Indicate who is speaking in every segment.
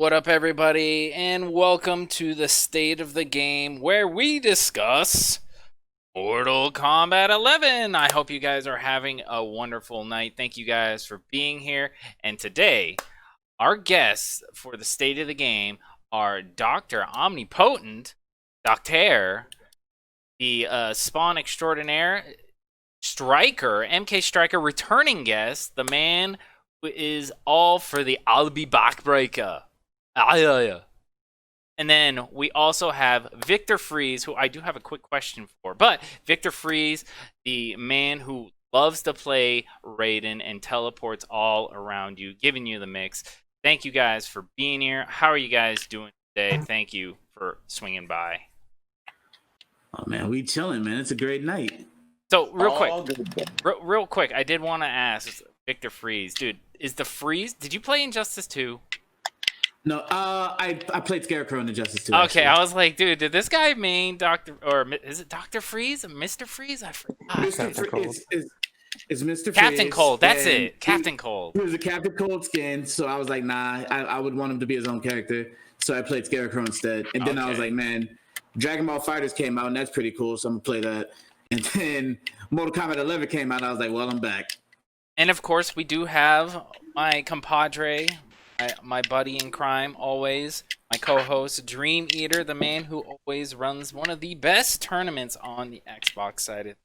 Speaker 1: What up, everybody, and welcome to the State of the Game, where we discuss Mortal Kombat 11. I hope you guys are having a wonderful night. Thank you guys for being here. And today, our guests for the State of the Game are Dr. Omnipotent, Doctor, the Spawn Extraordinaire, Stryker, MK Stryker, returning guest, the man who is all for the I'll be back breaker. Yeah. And then we also have Victor Freeze, who I do have a quick question for. But Victor Freeze, the man who loves to play Raiden and teleports all around you, giving you the mix. Thank you guys for being here. How are you guys doing today? Thank you for swinging by.
Speaker 2: Oh man, we chilling, man. It's a great night.
Speaker 1: So real quick, I did want to ask Victor Freeze, dude, is the Freeze? Did you play Injustice 2?
Speaker 2: No, I played Scarecrow in Injustice 2.
Speaker 1: Okay,
Speaker 2: actually.
Speaker 1: I was like, dude, did this guy mean Doctor, or is it Doctor Freeze, Mister Freeze? I forgot.
Speaker 2: It's Mr.
Speaker 1: Captain
Speaker 2: Freeze,
Speaker 1: Cold. That's it, Captain Cold.
Speaker 2: He was a Captain Cold skin, so I was like, nah, I would want him to be his own character. So I played Scarecrow instead. And then I was like, man, Dragon Ball Fighters came out, and that's pretty cool, so I'm gonna play that. And then Mortal Kombat 11 came out, and I was like, well, I'm back.
Speaker 1: And of course, we do have my compadre, my buddy in crime, always, my co-host, Dream Eater, the man who always runs one of the best tournaments on the Xbox side.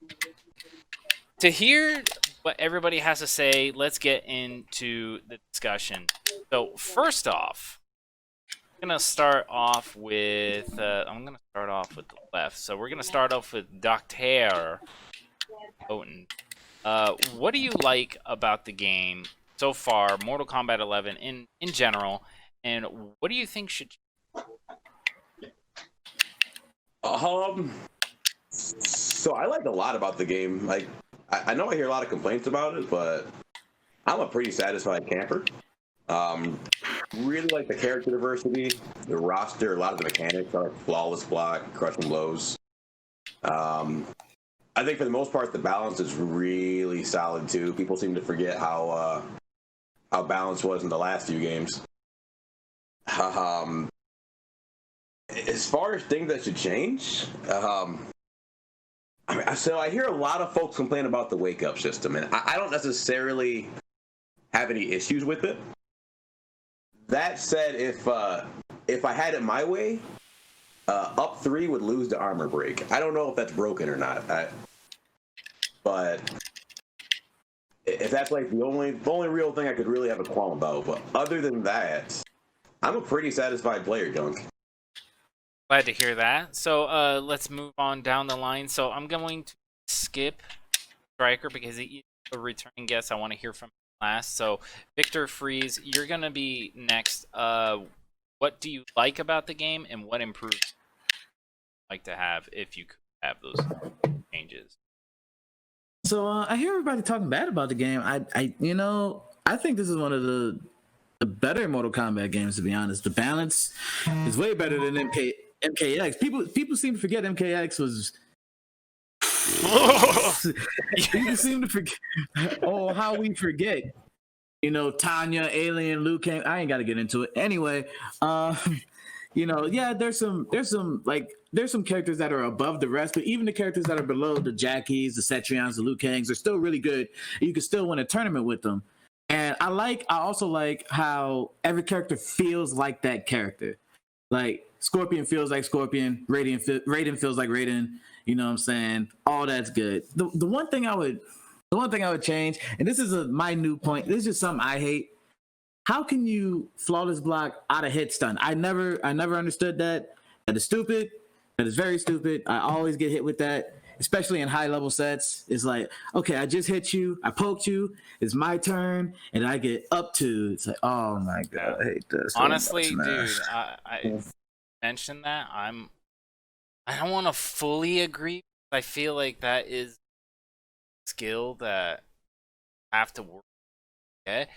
Speaker 1: To hear what everybody has to say, let's get into the discussion. So first off, I'm gonna start off with the left. So we're gonna start off with Dr. Oten. What do you like about the game so far, Mortal Kombat 11 in general, and what do you think should?
Speaker 3: So I like a lot about the game. Like, I know I hear a lot of complaints about it, but I'm a pretty satisfied camper. Really like the character diversity, the roster, a lot of the mechanics, like flawless block, crushing blows. I think for the most part, the balance is really solid too. People seem to forget how balanced was in the last few games. As far as things that should change, so I hear a lot of folks complain about the wake-up system, and I don't necessarily have any issues with it. That said, if I had it my way, up 3 would lose the armor break. I don't know if that's broken or not, but if that's like the only real thing I could really have a qualm about. But other than that, I'm a pretty satisfied player, Dunk.
Speaker 1: Glad to hear that. So let's move on down the line. So I'm going to skip Stryker because he's a returning guest. I want to hear from him last. So Victor Freeze, you're gonna be next. What do you like about the game, and what improvements you'd like to have if you could have those changes?
Speaker 2: So I hear everybody talking bad about the game. I think this is one of the better Mortal Kombat games, to be honest. The balance is way better than MKX. People seem to forget MKX was. People seem to forget. Oh, how we forget. Tanya, Alien, Liu Kang. I ain't got to get into it anyway. There's some characters that are above the rest, but even the characters that are below, the Jackies, the Cetrions, the Liu Kangs, are still really good. You can still win a tournament with them. And I also like how every character feels like that character. Like Scorpion feels like Scorpion, Raiden feels like Raiden. You know what I'm saying? All that's good. The one thing I would change, and this is my new point. This is just something I hate. How can you flawless block out of hit stun? I never understood that. That is stupid. That is very stupid. I always get hit with that, especially in high level sets. It's like, okay, I just hit you, I poked you, it's my turn, and I get up to. It's like, oh my god, I hate this.
Speaker 1: Honestly, dude, I mentioned that. I don't want to fully agree. I feel like that is a skill that I have to work. Okay.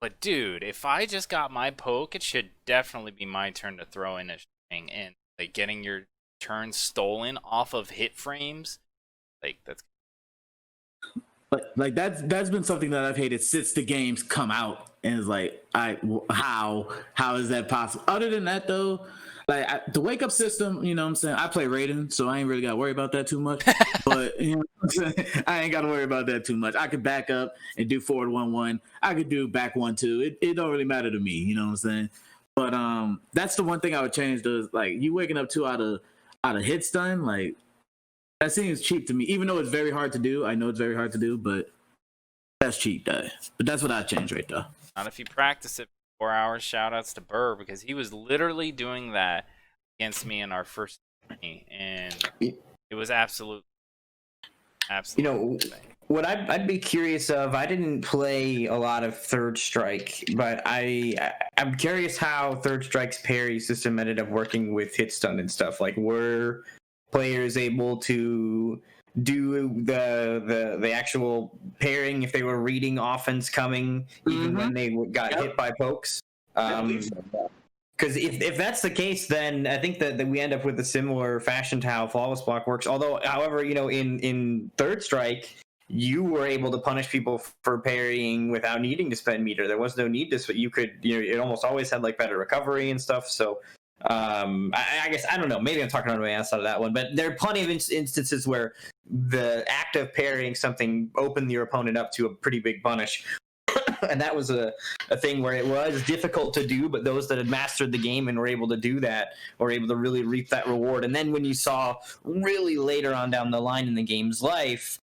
Speaker 1: But dude, if I just got my poke, it should definitely be my turn to throw in a thing, and like getting your turn stolen off of hit frames, like that's.
Speaker 2: Like that's been something that I've hated since the games come out, and it's like how is that possible? Other than that though, like the wake up system, you know what I'm saying? I play Raiden, so I ain't really got to worry about that too much. But you know what I'm saying? I ain't got to worry about that too much. I could back up and do forward 1-1. I could do back 1-2. It don't really matter to me, you know what I'm saying? But that's the one thing I would change. Though, like you waking up 2 out of hit stun, like that seems cheap to me. Even though it's very hard to do, I know it's very hard to do, but that's cheap, though. But that's what I change right there.
Speaker 1: Not if you practice it for 4 hours. Shout outs to Burr because he was literally doing that against me in our first journey, and it was absolutely.
Speaker 4: You know, what I'd be curious of, I didn't play a lot of Third Strike, but I'm curious how Third Strike's parry system ended up working with hit stun and stuff. Like, were players able to do the actual pairing if they were reading offense coming, even when they got hit by pokes? Because if that's the case, then I think that we end up with a similar fashion to how Flawless Block works. Although, however, you know, in Third Strike, you were able to punish people for parrying without needing to spend meter. There was no need to, but you could, you know, it almost always had like better recovery and stuff. So I guess, I don't know, maybe I'm talking on my ass out of that one, but there are plenty of instances where the act of parrying something opened your opponent up to a pretty big punish. And that was a thing where it was difficult to do, but those that had mastered the game and were able to do that were able to really reap that reward. And then when you saw really later on down the line in the game's life,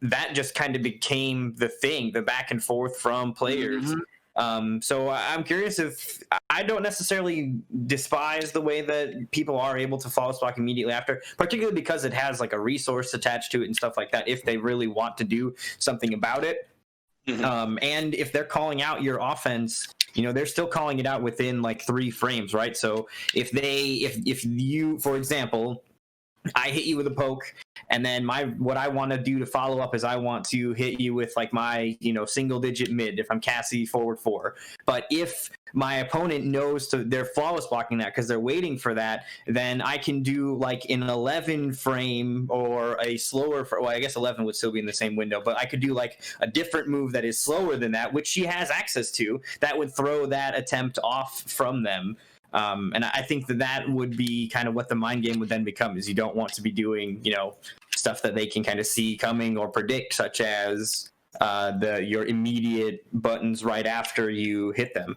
Speaker 4: that just kind of became the thing, the back and forth from players. So I'm curious if I don't necessarily despise the way that people are able to flawless block immediately after, particularly because it has like a resource attached to it and stuff like that if they really want to do something about it. And if they're calling out your offense, you know, they're still calling it out within like 3 frames, right? So if you, for example, I hit you with a poke, and then what I want to do to follow up is I want to hit you with like my, you know, single digit mid if I'm Cassie forward 4. But if my opponent knows they're flawless blocking that because they're waiting for that, then I can do like an 11 frame or a slower, well, I guess 11 would still be in the same window, but I could do like a different move that is slower than that, which she has access to, that would throw that attempt off from them. And I think that would be kind of what the mind game would then become, is you don't want to be doing, you know, stuff that they can kind of see coming or predict, such as your immediate buttons right after you hit them.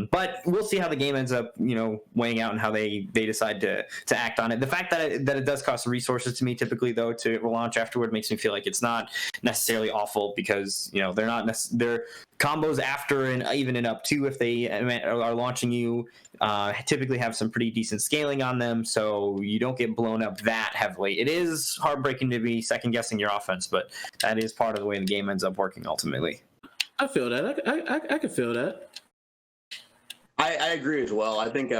Speaker 4: But we'll see how the game ends up, you know, weighing out and how they decide to act on it. The fact that it does cost resources to me typically, though, to launch afterward makes me feel like it's not necessarily awful, because, you know, they're combos after and even in up 2 if they are launching you typically have some pretty decent scaling on them, so you don't get blown up that heavily. It is heartbreaking to be second guessing your offense, but that is part of the way the game ends up working ultimately.
Speaker 2: I feel that. I can feel that.
Speaker 3: I agree as well. I think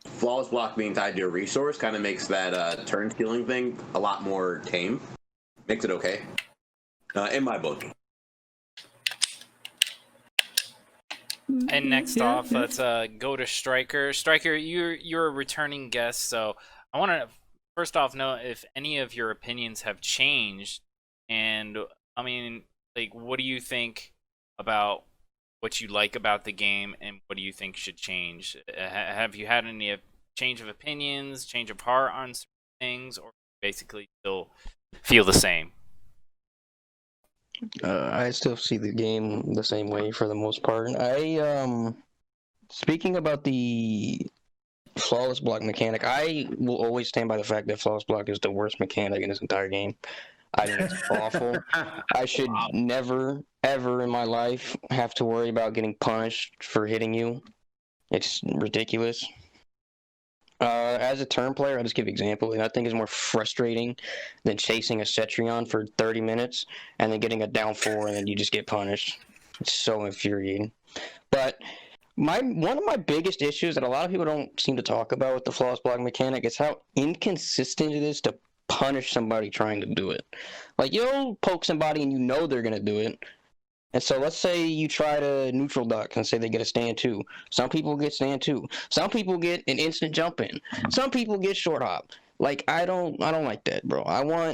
Speaker 3: flawless block being tied to a resource kind of makes that turn stealing thing a lot more tame. Makes it okay, in my book.
Speaker 1: And next off, let's go to Stryker. Stryker, you're a returning guest, so I want to first off know if any of your opinions have changed, and I mean, like, what do you think about what you like about the game, and what do you think should change? Have you had any change of opinions, change of heart on certain things, or basically still feel the same?
Speaker 5: I still see the game the same way for the most part. Speaking about the flawless block mechanic, I will always stand by the fact that flawless block is the worst mechanic in this entire game. I think it's awful. I should never, ever in my life have to worry about getting punished for hitting you. It's ridiculous. As a turn player, I'll just give an example, and I think it's more frustrating than chasing a Cetrion for 30 minutes and then getting a down 4 and then you just get punished. It's so infuriating. But one of my biggest issues that a lot of people don't seem to talk about with the flawless block mechanic is how inconsistent it is to punish somebody trying to do it. Like, you'll poke somebody and you know they're going to do it. And so let's say you try to neutral duck and say they get a stand 2. Some people get stand 2. Some people get an instant jump in. Some people get short hop. Like, I don't like that, bro.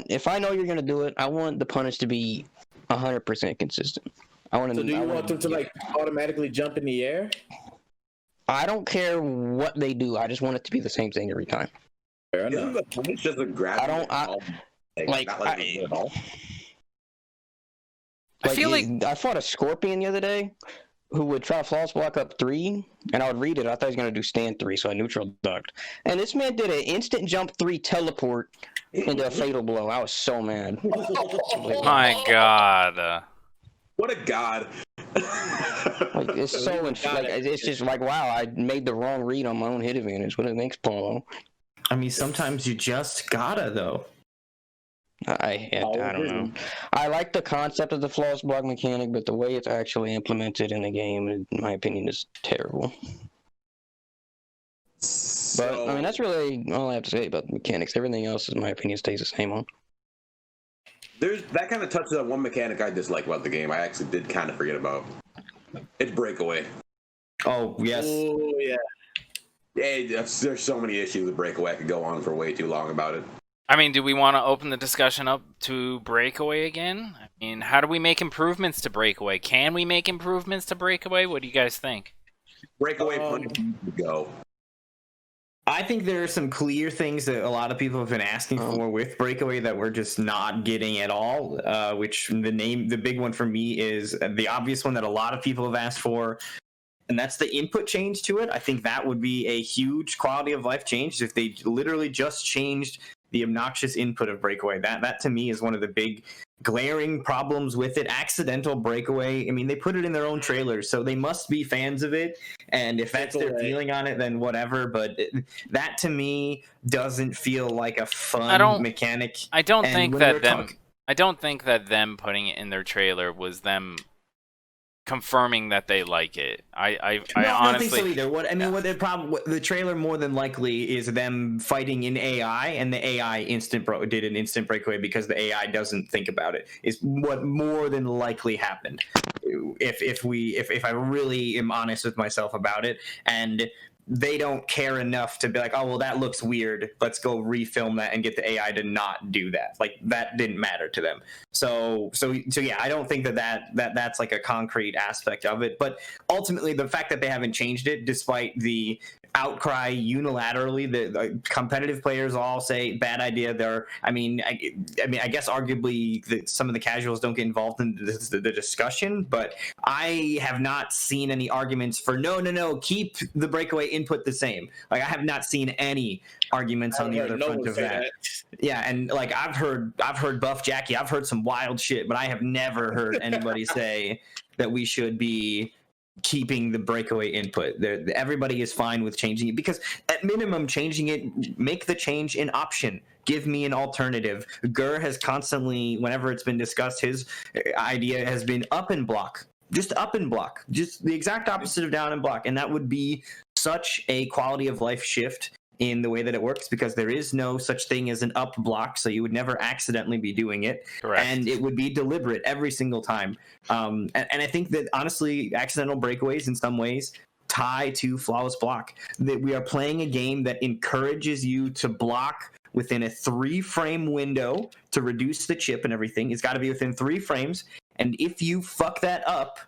Speaker 5: If I know you're gonna do it, I want the punish to be 100% consistent. I want to.
Speaker 2: So do you want them to like automatically jump in the air?
Speaker 5: I don't care what they do. I just want it to be the same thing every time.
Speaker 2: Fair enough.
Speaker 3: Isn't the point just a grab?
Speaker 1: I feel like
Speaker 5: I fought a scorpion the other day who would try to flawless block up 3, and I would read it. I thought he was going to do stand 3, so I neutral ducked. And this man did an instant jump 3 teleport into a fatal blow. I was so mad.
Speaker 1: my God.
Speaker 3: What a god!
Speaker 5: Like, it's so it's just like, wow, I made the wrong read on my own hit advantage. What it makes Paulo.
Speaker 4: I mean, sometimes you just gotta though.
Speaker 5: I don't know. I like the concept of the flawless block mechanic, but the way it's actually implemented in the game, in my opinion, is terrible. But I mean, that's really all I have to say about the mechanics. Everything else, in my opinion, stays the same on.
Speaker 3: That kind of touches on one mechanic I dislike about the game. I actually did kind of forget about. It's breakaway.
Speaker 4: Oh yes.
Speaker 2: Oh yeah.
Speaker 3: There's so many issues with breakaway. I could go on for way too long about it.
Speaker 1: I mean, do we want to open the discussion up to breakaway again? I mean, how do we make improvements to breakaway? Can we make improvements to breakaway? What do you guys think?
Speaker 3: Breakaway go.
Speaker 4: I think there are some clear things that a lot of people have been asking for with breakaway that we're just not getting at all. Which the big one for me is the obvious one that a lot of people have asked for, and that's the input change to it. I think that would be a huge quality of life change if they literally just changed the obnoxious input of breakaway. That to me is one of the big glaring problems with it. Accidental breakaway. I mean, they put it in their own trailer, so they must be fans of it. And if that's their feeling on it, then whatever. But that to me doesn't feel like a fun mechanic.
Speaker 1: I don't think that them putting it in their trailer was them confirming that they like it. I honestly
Speaker 4: don't think so either. What the trailer more than likely is them fighting in AI, and the AI did an instant breakaway because the AI doesn't think about it. Is what more than likely happened. If I really am honest with myself about it, and they don't care enough to be like, oh well, that looks weird, let's go refilm that and get the AI to not do that. Like, that didn't matter to them. So yeah, I don't think that's like a concrete aspect of it. But ultimately, the fact that they haven't changed it, despite the outcry unilaterally, the competitive players all say bad idea. I guess arguably some of the casuals don't get involved in the discussion, but I have not seen any arguments for no, keep the breakaway input the same. Like, I have not seen any arguments on the other front of that. Yeah, and like I've heard Buff Jackie, I've heard some wild shit, but I have never heard anybody say that we should be keeping the breakaway input. Everybody is fine with changing it, because at minimum, changing it, make the change an option. Give me an alternative. Gur has constantly, whenever it's been discussed, his idea has been up and block. Just up and block. Just the exact opposite of down and block. And that would be such a quality of life shift in the way that it works, because there is no such thing as an up block, so you would never accidentally be doing it.
Speaker 1: Correct.
Speaker 4: And it would be deliberate every single time. And I think that, honestly, accidental breakaways in some ways tie to flawless block. That we are playing a game that encourages you to block within a 3-frame window to reduce the chip and everything. It's got to be within 3 frames. And if you fuck that up,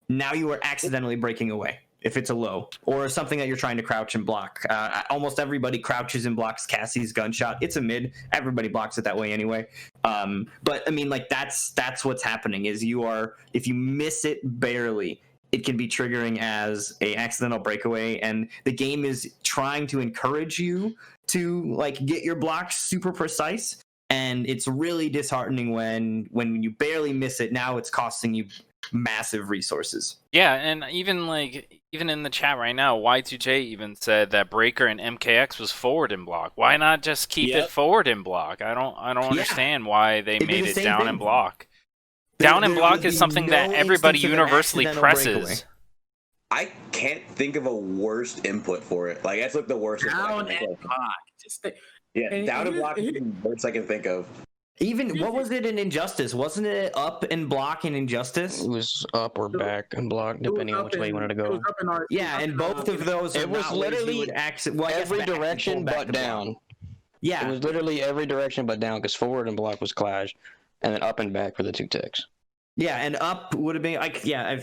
Speaker 4: now you are accidentally breaking away. If it's a low or something that you're trying to crouch and block. Almost everybody crouches and blocks Cassie's gunshot. It's a mid. Everybody blocks it that way anyway. But I mean, like, that's what's happening is if you miss it barely, it can be triggering as a accidental breakaway. And the game is trying to encourage you to like get your blocks super precise. And it's really disheartening when you barely miss it. Now it's costing you massive resources.
Speaker 1: Yeah, and even in the chat right now, Y2J even said that Breaker and MKX was forward in block. Why not just keep it forward in block? I don't understand why they made it down in block. Down in block is something that everybody universally presses.
Speaker 4: Breakaway.
Speaker 3: I can't think of a worst input for it. Like, that's like the worst.
Speaker 2: Down and block.
Speaker 3: Down and block is the worst I can think of.
Speaker 4: Even, what was it in Injustice? Wasn't it up and block in Injustice?
Speaker 5: It was up or back and block, depending on which way you wanted to go.
Speaker 4: Yeah, and both of those.
Speaker 5: It was literally every direction but down.
Speaker 4: Yeah,
Speaker 5: it was literally every direction but down, because forward and block was clash. and then up and back for the 2 ticks.
Speaker 4: Yeah, and up would have been like, yeah.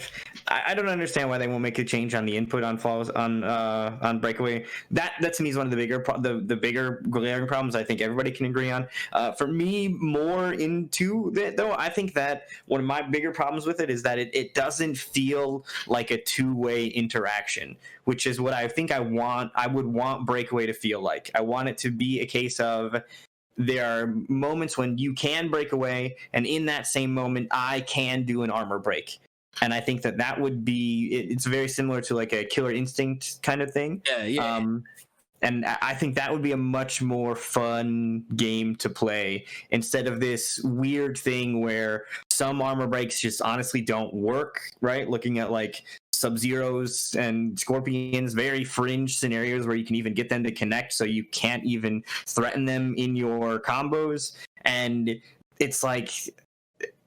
Speaker 4: I don't understand why they won't make a change on the input on flaws on breakaway. That to me is one of the bigger the bigger glaring problems. I think everybody can agree on. For me, more into it though, I think that one of my bigger problems with it is that it doesn't feel like a two-way interaction, which is what I think I would want breakaway to feel like. I want it to be a case of, there are moments when you can break away, and in that same moment, I can do an armor break. And I think that would be, it's very similar to like a Killer Instinct kind of thing.
Speaker 2: Yeah.
Speaker 4: And I think that would be a much more fun game to play, instead of this weird thing where some armor breaks just honestly don't work, right? Looking at like Sub-Zeros and Scorpions, very fringe scenarios where you can even get them to connect, so you can't even threaten them in your combos. And it's like,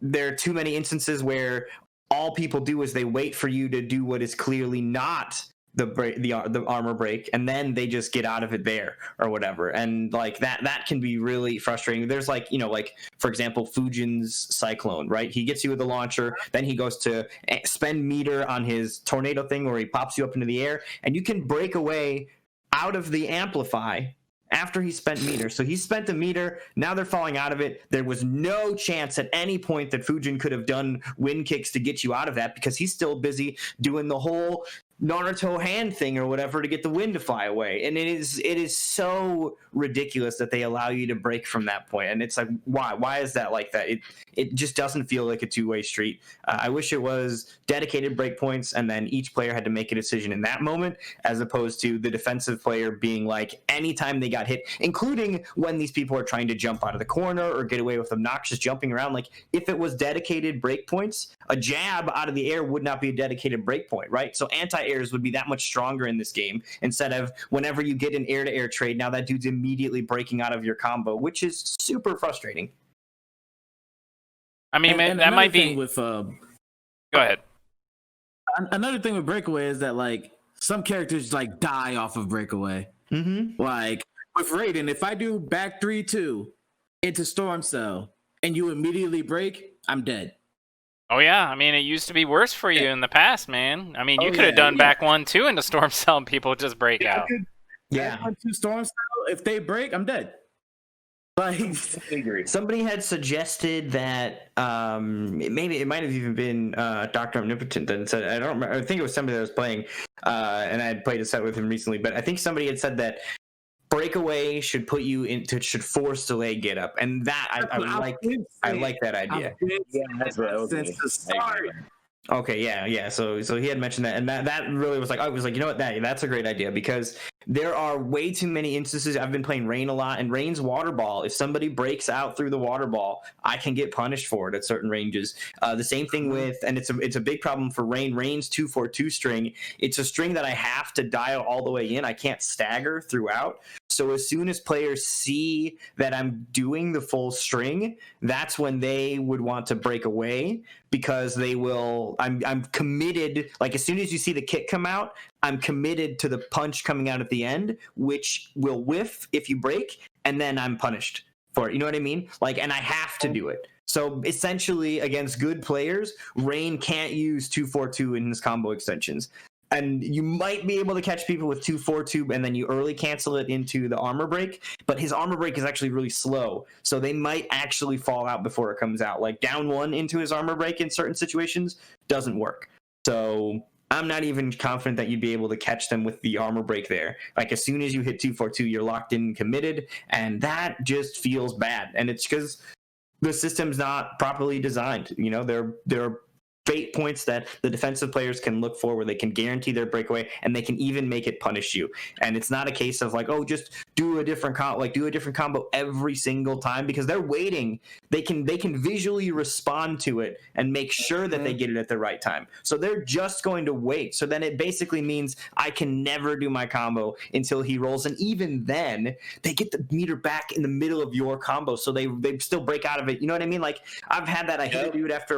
Speaker 4: there are too many instances where all people do is they wait for you to do what is clearly not the armor break, and then they just get out of it there or whatever. And like that can be really frustrating. There's like, like for example, Fujin's Cyclone, right? He gets you with the launcher, then he goes to spend meter on his tornado thing where he pops you up into the air, and you can break away out of the amplify after he spent meter. So he spent the meter, now they're falling out of it. There was no chance at any point that Fujin could have done wind kicks to get you out of that, because he's still busy doing the whole Naruto hand thing or whatever to get the wind to fly away. And it is so ridiculous that they allow you to break from that point. And it's like, why is that like that? It just doesn't feel like a two-way street. I wish it was dedicated breakpoints, and then each player had to make a decision in that moment, as opposed to the defensive player being like, anytime they got hit, including when these people are trying to jump out of the corner or get away with obnoxious jumping around. Like, if it was dedicated breakpoints, a jab out of the air would not be a dedicated breakpoint, right? So anti-airs would be that much stronger in this game, instead of whenever you get an air-to-air trade, now that dude's immediately breaking out of your combo, which is super frustrating.
Speaker 1: I mean,
Speaker 2: and
Speaker 1: that might be
Speaker 2: with
Speaker 1: go ahead.
Speaker 2: Another thing with breakaway is that like some characters like die off of breakaway.
Speaker 4: Mm-hmm.
Speaker 2: Like with Raiden, if I do back 3-2 into Storm Cell and you immediately break, I'm dead.
Speaker 1: Oh yeah, I mean, it used to be worse for you in the past, man. I mean, you could have done back 1-2 into Storm Cell and people just break out.
Speaker 2: Yeah, 1-2 Storm Cell. If they break, I'm dead. Like,
Speaker 4: somebody had suggested that maybe it might have even been Dr. Omnipotent that said, I don't remember, I think it was somebody that was playing, and I had played a set with him recently, but I think somebody had said that breakaway should put you into, should force delay get up, and that I like that idea.
Speaker 3: Yeah, that's what I was
Speaker 2: since the start.
Speaker 4: Okay, yeah. So he had mentioned that, and that really was like, I was like, you know what, that's a great idea, because there are way too many instances. I've been playing Rain a lot, and Rain's water ball, if somebody breaks out through the water ball, I can get punished for it at certain ranges. The same thing with, and it's a big problem for Rain's 2-4-2 string. It's a string that I have to dial all the way in. I can't stagger throughout. So as soon as players see that I'm doing the full string, that's when they would want to break away, because they will, I'm committed. Like, as soon as you see the kick come out, I'm committed to the punch coming out at the end, which will whiff if you break, and then I'm punished for it. You know what I mean? Like, and I have to do it. So essentially, against good players, Rain can't use 2-4-2 in his combo extensions. And you might be able to catch people with 2-4-2, and then you early cancel it into the armor break. But his armor break is actually really slow, so they might actually fall out before it comes out. Like, down one into his armor break in certain situations doesn't work. So I'm not even confident that you'd be able to catch them with the armor break there. Like, as soon as you hit 2-4-2, you're locked in and committed, and that just feels bad. And it's because the system's not properly designed. You know, there are fate points that the defensive players can look for where they can guarantee their breakaway, and they can even make it punish you. And it's not a case of like, oh, just do a different combo every single time, because they're waiting. They can visually respond to it and make sure that they get it at the right time. So they're just going to wait. So then it basically means I can never do my combo until he rolls. And even then, they get the meter back in the middle of your combo, so they still break out of it. You know what I mean? Like, I've had that. I hit a dude after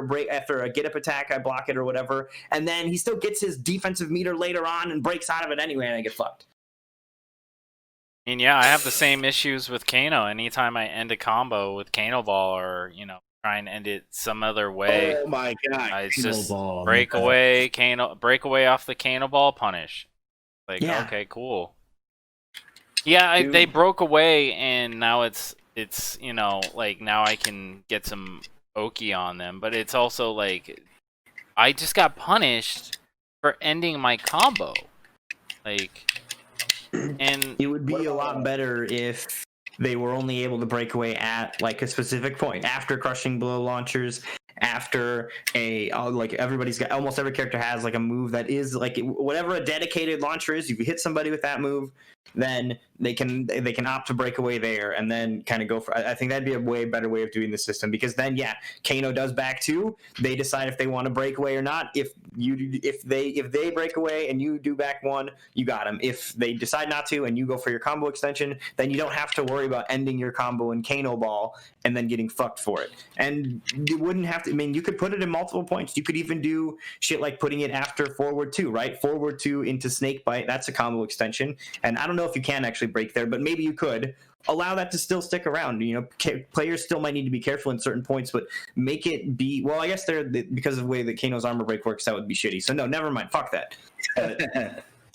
Speaker 4: a get up attack, I block it or whatever, and then he still gets his defensive meter later on and breaks out of it anyway, and I get fucked.
Speaker 1: I mean, yeah, I have the same issues with Kano. Anytime I end a combo with Kano Ball, or try and end it some other way.
Speaker 2: Oh my god!
Speaker 1: It's just
Speaker 2: Ball,
Speaker 1: breakaway off the Kano ball, punish. Like, okay, cool. Yeah, they broke away, and now it's you know, like, now I can get some Oki on them, but it's also like I just got punished for ending my combo. Like, and
Speaker 4: it would be a lot better if they were only able to break away at like a specific point after crushing blow launchers, after like everybody's got, almost every character has like a move that is like whatever a dedicated launcher is. You hit somebody with that move, then they can opt to break away there and then kind of go for. I think that'd be a way better way of doing the system, because then Kano does back two. They decide if they want to break away or not. If they break away and you do back one, you got them. If they decide not to and you go for your combo extension, then you don't have to worry about ending your combo in Kano ball and then getting fucked for it. And you wouldn't have to. I mean, you could put it in multiple points. You could even do shit like putting it after forward two, right? Forward two into snake bite. That's a combo extension. And I don't know if you can actually break there, but maybe you could allow that to still stick around. You know, players still might need to be careful in certain points, but make it be. Well, I guess because of the way that Kano's armor break works, that would be shitty. So no, never mind. Fuck that.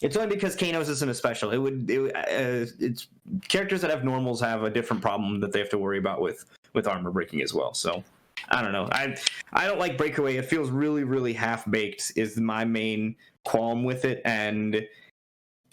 Speaker 4: It's only because Kano's isn't a special. It's characters that have normals have a different problem that they have to worry about with armor breaking as well. So I don't know. I don't like breakaway. It feels really, really half baked is my main qualm with it, and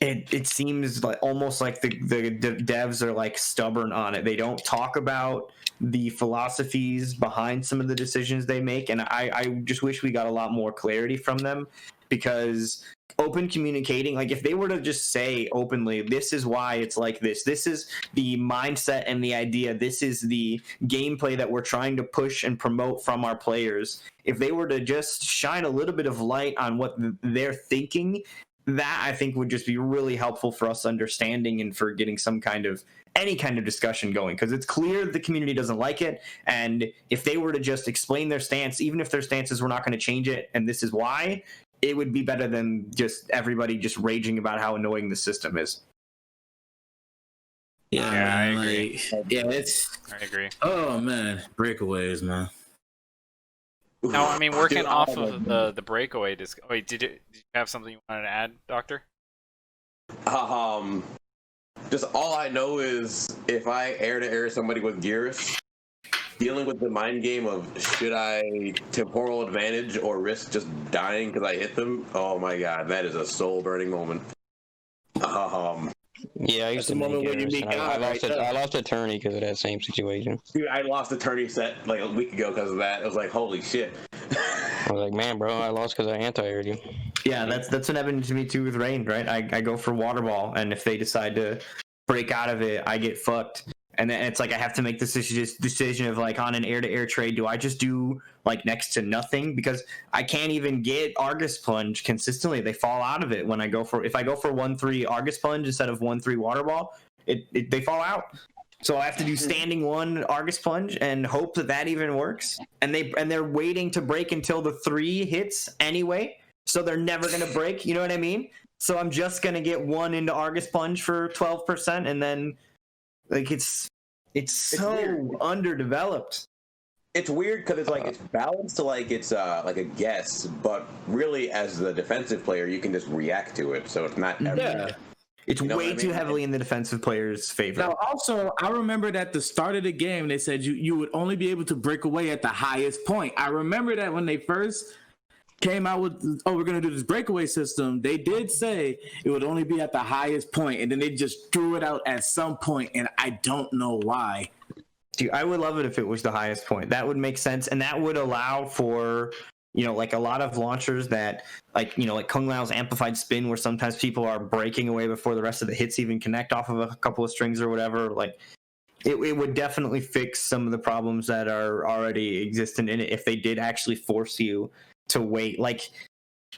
Speaker 4: it seems like almost like the devs are like stubborn on it. They don't talk about the philosophies behind some of the decisions they make, and I just wish we got a lot more clarity from them, because open communicating, like if they were to just say openly, this is why it's like this is the mindset and the idea, this is the gameplay that we're trying to push and promote from our players, if they were to just shine a little bit of light on what they're thinking, that I think would just be really helpful for us understanding and for getting any kind of discussion going, because it's clear the community doesn't like it. And if they were to just explain their stance, even if their stance is we're not going to change it and this is why, it would be better than just everybody just raging about how annoying the system is.
Speaker 2: Yeah,
Speaker 1: I agree.
Speaker 2: I agree. Oh man, breakaways, man.
Speaker 1: Now, I mean, working off of the breakaway disc. Wait, did you have something you wanted to add, Doctor?
Speaker 3: Just all I know is if I air somebody with Gearus, dealing with the mind game of should I temporal advantage or risk just dying because I hit them? Oh my god, that is a soul burning moment.
Speaker 5: Yeah, I used to
Speaker 2: moment when you meet God.
Speaker 5: I lost a tourney because of that same situation.
Speaker 3: Dude, I lost a tourney set like a week ago because of that. I was like, holy shit.
Speaker 5: I was like, man, bro, I lost because I anti-aired you.
Speaker 4: Yeah, that's what happened to me too with Rain, right? I go for water ball, and if they decide to break out of it, I get fucked. And then it's like I have to make this decision of like on an air-to-air trade, do I just do like next to nothing? Because I can't even get Argus Plunge consistently. They fall out of it when if I go for 1-3 Argus Plunge instead of 1-3 Water Ball, they fall out. So I have to do standing one Argus Plunge and hope that even works. And they're waiting to break until the 3 hits anyway, so they're never gonna break. You know what I mean? So I'm just gonna get one into Argus Plunge for 12%, and then. Like it's so weird. Underdeveloped.
Speaker 3: It's weird because it's like it's balanced to like it's like a guess, but really as the defensive player you can just react to it, so it's not.
Speaker 4: Yeah, it's way too heavily in the defensive player's favor.
Speaker 2: Now, also, I remember at the start of the game they said you would only be able to break away at the highest point. I remember that when they first came out with, we're going to do this breakaway system, they did say it would only be at the highest point, and then they just threw it out at some point, and I don't know why.
Speaker 4: Dude, I would love it if it was the highest point. That would make sense, and that would allow for, like a lot of launchers that, like Kung Lao's amplified spin, where sometimes people are breaking away before the rest of the hits even connect off of a couple of strings or whatever. Like, it would definitely fix some of the problems that are already existent in it if they did actually force you to wait. Like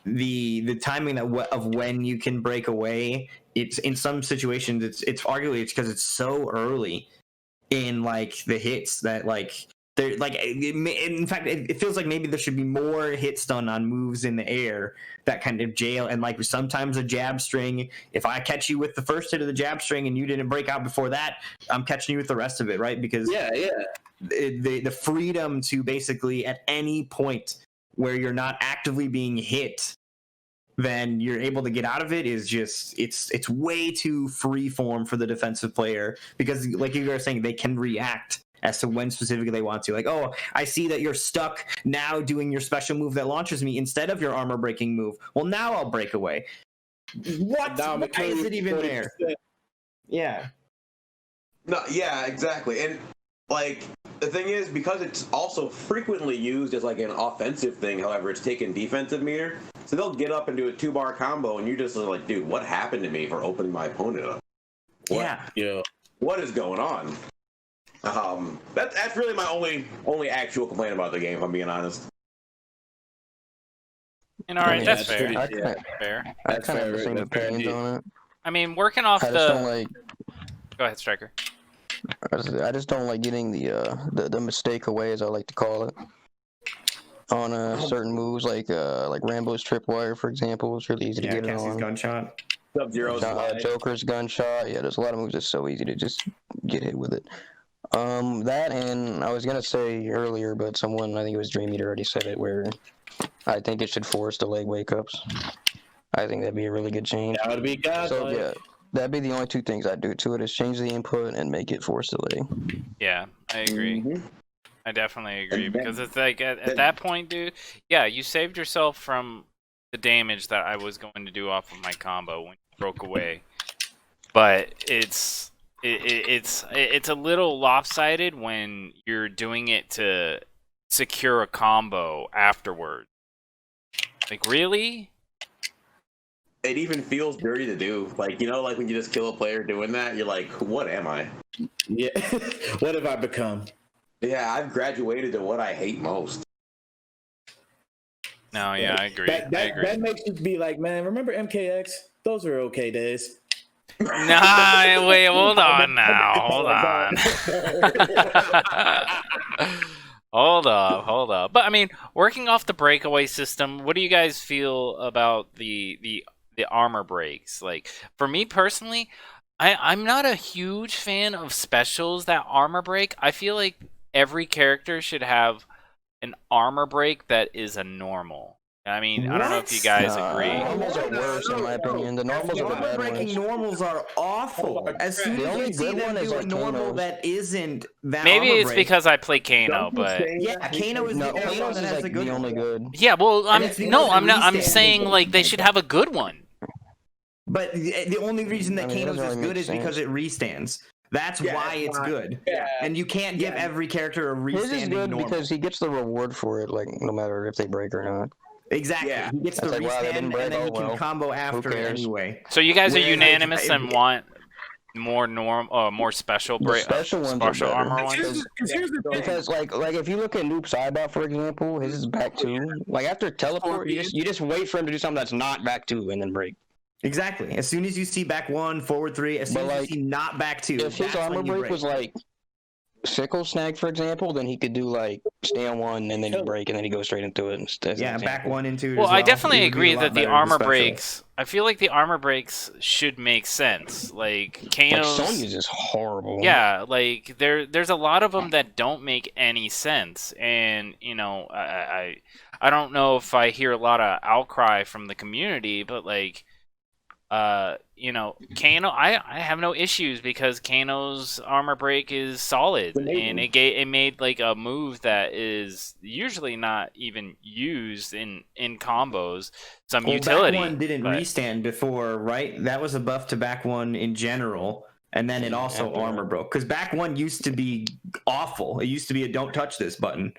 Speaker 4: the timing of when you can break away, it's in some situations it's arguably because it's so early in like the hits that like they're like in fact it feels like maybe there should be more hits done on moves in the air that kind of jail, and like sometimes a jab string, if I catch you with the first hit of the jab string and you didn't break out before that, I'm catching you with the rest of it, right? Because the freedom to basically at any point where you're not actively being hit, then you're able to get out of it is just it's way too free form for the defensive player, because like you were saying, they can react as to when specifically they want to. Like, oh, I see that you're stuck now doing your special move that launches me instead of your armor breaking move. Well, now I'll break away. What? Why is it even there? Yeah.
Speaker 3: No, yeah, exactly. And like the thing is, because it's also frequently used as like an offensive thing, however, it's taken defensive meter. So they'll get up and do a 2-bar combo, and you just are like, dude, what happened to me for opening my opponent up?
Speaker 4: Yeah.
Speaker 3: What is going on? That's really my only actual complaint about the game, if I'm being honest.
Speaker 1: And all right, that's fair.
Speaker 5: Fair. I kind of have the same opinions on it.
Speaker 1: I mean, working off
Speaker 5: I just don't like.
Speaker 1: Go ahead, Stryker.
Speaker 5: I just don't like getting the mistake away, as I like to call it, on certain moves like Rambo's tripwire, for example. It's really easy to get it
Speaker 4: Cassie's
Speaker 5: on.
Speaker 4: gunshot.
Speaker 3: Sub-Zero's
Speaker 5: Joker's gunshot. Yeah, there's a lot of moves that's so easy to just get hit with it. That, and I was gonna say earlier, but someone, I think it was DreamxEaterx, already said it, where I think it should force the leg wake ups. I think that'd be a really good change.
Speaker 2: That would be God.
Speaker 5: So yeah, that'd be the only two things I'd do to it, is change the input and make it force delay.
Speaker 1: Yeah, I agree. I definitely agree, because it's like at that point, dude, yeah, you saved yourself from the damage that I was going to do off of my combo when you broke away. But it's a little lopsided when you're doing it to secure a combo afterward. Like, really?
Speaker 3: It even feels dirty to do. Like, you know, like when you just kill a player doing that, you're like, what am I?
Speaker 2: Yeah. What have I become?
Speaker 3: Yeah, I've graduated to what I hate most.
Speaker 1: No, yeah, I agree. I agree.
Speaker 2: That makes you be like, man, remember MKX? Those were okay days.
Speaker 1: Nah, wait, hold on now. Hold on. Hold up. But I mean, working off the breakaway system, what do you guys feel about the armor breaks? Like, for me personally, I'm not a huge fan of specials that armor break. I feel like every character should have an armor break that is a normal. I mean, I don't know if you guys agree.
Speaker 5: Normals are worse, in my opinion. The normals are the bad
Speaker 4: breaking
Speaker 5: ones.
Speaker 4: normals are awful. As soon
Speaker 5: The
Speaker 4: as
Speaker 5: only
Speaker 4: you see
Speaker 5: good
Speaker 4: them
Speaker 5: one is
Speaker 4: do a
Speaker 5: like
Speaker 4: normal
Speaker 5: Kano's.
Speaker 4: that isn't that
Speaker 1: Maybe
Speaker 4: armor
Speaker 1: it's
Speaker 4: break.
Speaker 1: because I play Kano, but
Speaker 4: Yeah, Kano is the only one
Speaker 5: Kano's
Speaker 4: that
Speaker 5: is
Speaker 4: has
Speaker 5: like
Speaker 4: a good
Speaker 5: the only good.
Speaker 1: yeah, well, I'm
Speaker 4: it's
Speaker 1: no,
Speaker 4: because
Speaker 1: I'm not. I'm
Speaker 4: restand.
Speaker 1: saying like they should have a good one.
Speaker 4: But the only reason that
Speaker 5: I mean, it
Speaker 4: Kano's
Speaker 5: doesn't
Speaker 4: is
Speaker 5: really
Speaker 4: good
Speaker 5: make
Speaker 4: is because
Speaker 5: sense.
Speaker 4: it restands. That's
Speaker 2: Yeah,
Speaker 4: why it's
Speaker 2: not-
Speaker 4: good.
Speaker 2: Yeah.
Speaker 4: And you can't give every character a
Speaker 5: His is
Speaker 4: restanding
Speaker 5: good
Speaker 4: normal.
Speaker 5: because he gets the reward for it, like no matter if they break or not.
Speaker 4: Exactly.
Speaker 3: Yeah.
Speaker 4: He gets the
Speaker 5: It's like, wow, they
Speaker 4: restand,
Speaker 5: didn't break.
Speaker 4: and then he
Speaker 5: Oh,
Speaker 4: can
Speaker 5: well.
Speaker 4: combo after it
Speaker 5: cares?
Speaker 4: anyway.
Speaker 1: So you guys are
Speaker 4: Whereas,
Speaker 1: unanimous
Speaker 4: if-
Speaker 1: and want more more special
Speaker 5: The
Speaker 1: break,
Speaker 5: special ones are
Speaker 1: special
Speaker 5: better.
Speaker 1: armor ones.
Speaker 2: Here's the thing.
Speaker 5: Because like if you look at Noob's Eyebot, for example, his is back two. Like after teleport, you just wait for him to do something that's not back two and then break.
Speaker 4: Exactly. As soon as you see back one, forward three, as soon
Speaker 5: But,
Speaker 4: as
Speaker 5: like,
Speaker 4: you see not back two,
Speaker 5: If his
Speaker 4: that's
Speaker 5: armor
Speaker 4: when you
Speaker 5: break was like sickle snag, for example, then he could do like stay on one and then you break and then he goes straight into it. Instead,
Speaker 4: yeah, back one and two.
Speaker 1: Well,
Speaker 4: as
Speaker 1: I definitely
Speaker 4: It would be
Speaker 1: agree
Speaker 4: a lot
Speaker 1: that the
Speaker 4: better with
Speaker 1: armor
Speaker 4: special.
Speaker 1: breaks. I feel like the armor breaks should make sense. Like
Speaker 5: Like
Speaker 1: Kano's.
Speaker 5: Sonya's is horrible.
Speaker 1: Yeah, like there's a lot of them that don't make any sense, and you know, I don't know if I hear a lot of outcry from the community, but like, you know, Kano, I have no issues because Kano's armor break is solid, and it made like a move that is usually not even used in combos. Some utility.
Speaker 4: Back one didn't
Speaker 1: but-
Speaker 4: restand before, right? That was a buff to back one in general, and then it also
Speaker 5: after
Speaker 4: armor broke. Because back one used to be awful. It used to be a "don't touch this" button.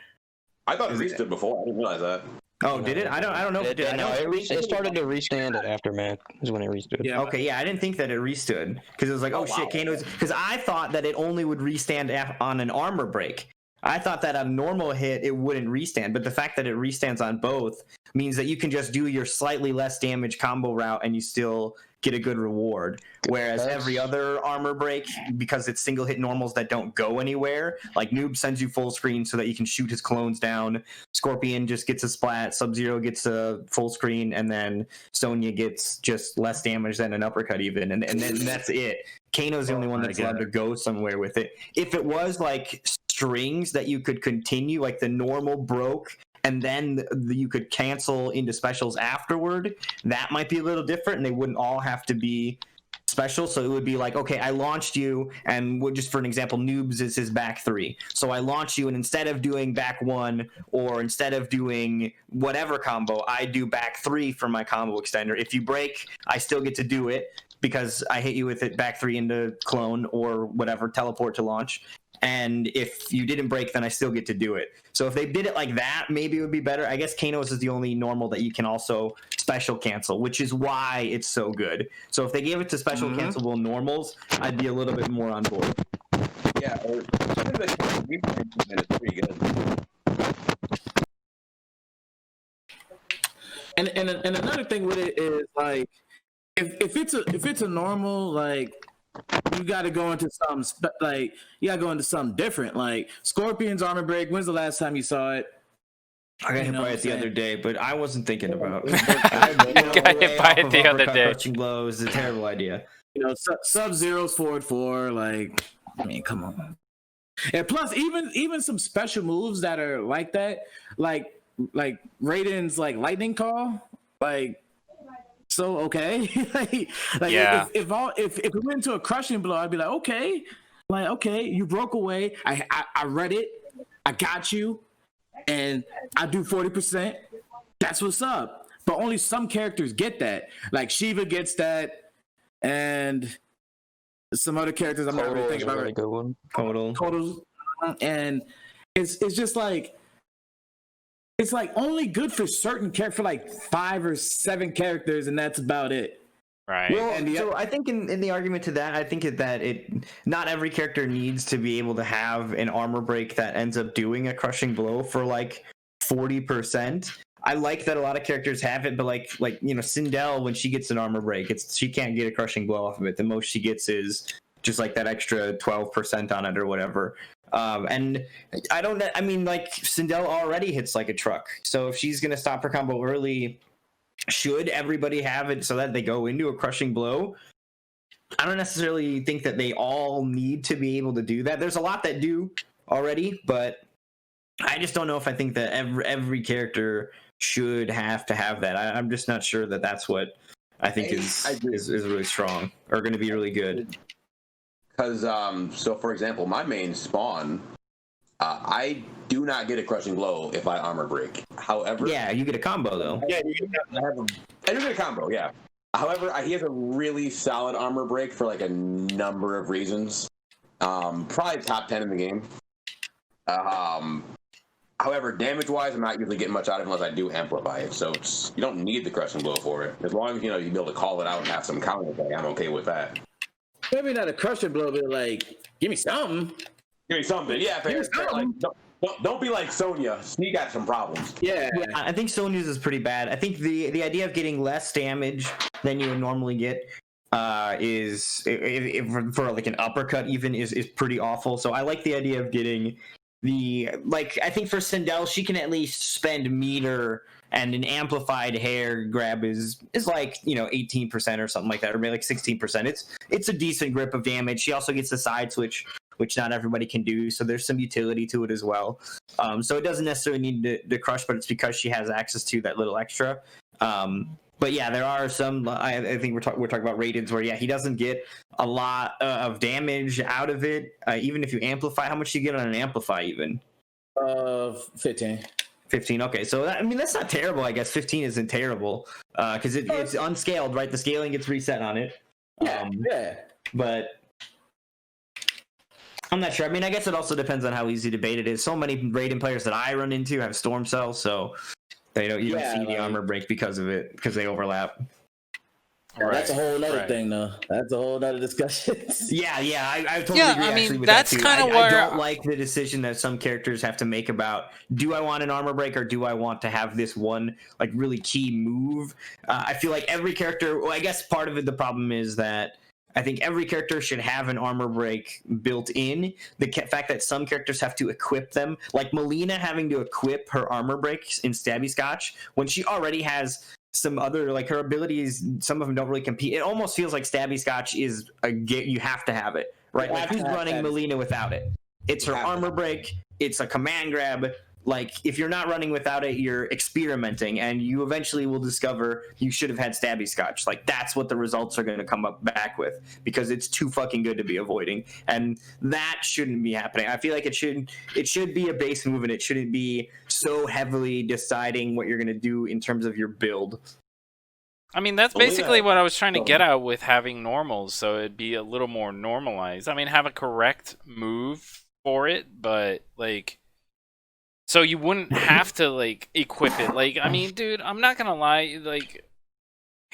Speaker 3: I thought it restood before. I didn't realize that.
Speaker 4: Oh, did it? I don't know. If it did.
Speaker 5: It started to restand at Aftermath is when it restood.
Speaker 2: Yeah.
Speaker 4: Okay, yeah, I didn't think that it restood because it was like, oh shit, Kano's. Because I thought that it only would restand on an armor break. I thought that on normal hit it wouldn't restand, but the fact that it restands on both means that you can just do your slightly less damage combo route and you still get a good reward. Whereas every other armor break, because it's single hit normals that don't go anywhere, like Noob sends you full screen so that you can shoot his clones down. Scorpion just gets a splat, Sub-Zero gets a full screen, and then Sonya gets just less damage than an uppercut even, and then that's it. Kano's the only one that's allowed to go somewhere with it. If it was like strings that you could continue, like the normal broke and then you could cancel into specials afterward, that might be a little different, and they wouldn't all have to be special. So it would be like, okay, I launched you, and just for an example, Noobs is his back 3. So I launch you, and instead of doing back 1 or instead of doing whatever combo, I do back 3 for my combo extender. If you break, I still get to do it because I hit you with it back 3 into clone or whatever, teleport to launch. And if you didn't break, then I still get to do it. So if they did it like that, maybe it would be better. I guess Kano's is the only normal that you can also special cancel, which is why it's so good. So if they gave it to special cancelable normals, I'd be a little bit more on board.
Speaker 3: Yeah, or it's pretty good.
Speaker 2: And another thing with it is like, if it's a normal, like, you got to go into something different. Like Scorpion's armor break. When's the last time you saw it?
Speaker 4: I got hit by it the other day, but I wasn't thinking about it.
Speaker 1: I got hit by it the other day.
Speaker 4: Crushing blow is a terrible idea.
Speaker 2: You know, Sub-Zero's forward 4. Like, I mean, come on. And plus, even some special moves that are like that, like Raiden's like lightning call, like. So okay,
Speaker 1: yeah.
Speaker 2: If we went into a crushing blow, I'd be like, okay, you broke away. I read it, I got you, and I do 40%. That's what's up. But only some characters get that. Like Shiva gets that, and some other characters I'm not really thinking about.
Speaker 5: Really good one.
Speaker 2: Total, and it's just like. It's like only good for certain characters, for like 5 or 7 characters, and that's about it.
Speaker 1: Right.
Speaker 4: Well, so I think in the argument to that, I think that not every character needs to be able to have an armor break that ends up doing a crushing blow for like 40%. I like that a lot of characters have it, but like Sindel, when she gets an armor break, she can't get a crushing blow off of it. The most she gets is just like that extra 12% on it or whatever. And I mean, like Sindel already hits like a truck. So if she's going to stop her combo early, should everybody have it so that they go into a crushing blow? I don't necessarily think that they all need to be able to do that. There's a lot that do already, but I just don't know if I think that every character should have to have that. I'm just not sure that that's what I think is really strong or going to be really good.
Speaker 3: Because, so for example, my main spawn, I do not get a crushing blow if I armor break. However,
Speaker 4: yeah, you get a combo though.
Speaker 3: Yeah, I do get a combo. Yeah. However, he has a really solid armor break for like a number of reasons. Probably top 10 in the game. However, damage-wise, I'm not usually getting much out of it unless I do amplify it. So you don't need the crushing blow for it. As long as you be able to call it out and have some counter play, I'm okay with that.
Speaker 2: Maybe not a crushing blow, but like, give me something.
Speaker 3: Give me something. Yeah, fair. Like, don't be like Sonya. She got some problems.
Speaker 2: Yeah,
Speaker 4: I think Sonya's is pretty bad. I think the idea of getting less damage than you would normally get is if for like an uppercut even is pretty awful. So I like the idea of getting I think for Sindel, she can at least spend meter, and an amplified hair grab is like 18% or something like that, or maybe like 16%. It's a decent grip of damage. She also gets the side switch, which not everybody can do, so there's some utility to it as well. So it doesn't necessarily need to crush, but it's because she has access to that little extra. But yeah, there are some. I think we're talking about Raiden's where he doesn't get a lot of damage out of it, even if you amplify. How much do you get on an amplify even?
Speaker 2: 15.
Speaker 4: 15. Okay, so that's not terrible. I guess 15 isn't terrible because it's unscaled, right? The scaling gets reset on it.
Speaker 2: Yeah.
Speaker 4: But I'm not sure. I mean, I guess it also depends on how easy to bait it is. So many Raiden players that I run into have storm cells, so you don't see the armor break because of it, because they overlap.
Speaker 2: Yeah, that's a whole other thing, though. That's a whole other discussion.
Speaker 4: I totally agree.
Speaker 1: I mean,
Speaker 4: with
Speaker 1: that's
Speaker 4: that too.
Speaker 1: kind of where
Speaker 4: I don't like the decision that some characters have to make about, do I want an armor break or do I want to have this one like really key move? I feel like every character. Well, I guess part of it, the problem is that I think every character should have an armor break built in. The fact that some characters have to equip them, like Melina having to equip her armor breaks in Stabby Scotch when she already has some other, like her abilities, some of them don't really compete. It almost feels like Stabby Scotch is you have to have it, right? Like who's running Melina without it? It's her armor break. It's a command grab. Like, if you're not running without it, you're experimenting, and you eventually will discover you should have had Stabby Scotch. Like, that's what the results are going to come up back with, because it's too fucking good to be avoiding, and that shouldn't be happening. I feel like it should be a base move, and it shouldn't be so heavily deciding what you're going to do in terms of your build.
Speaker 1: I mean, that's basically what I was trying to get at with having normals, so it'd be a little more normalized. I mean, have a correct move for it, but, like... So you wouldn't have to, like, equip it. Like, I mean, dude, I'm not gonna lie, like,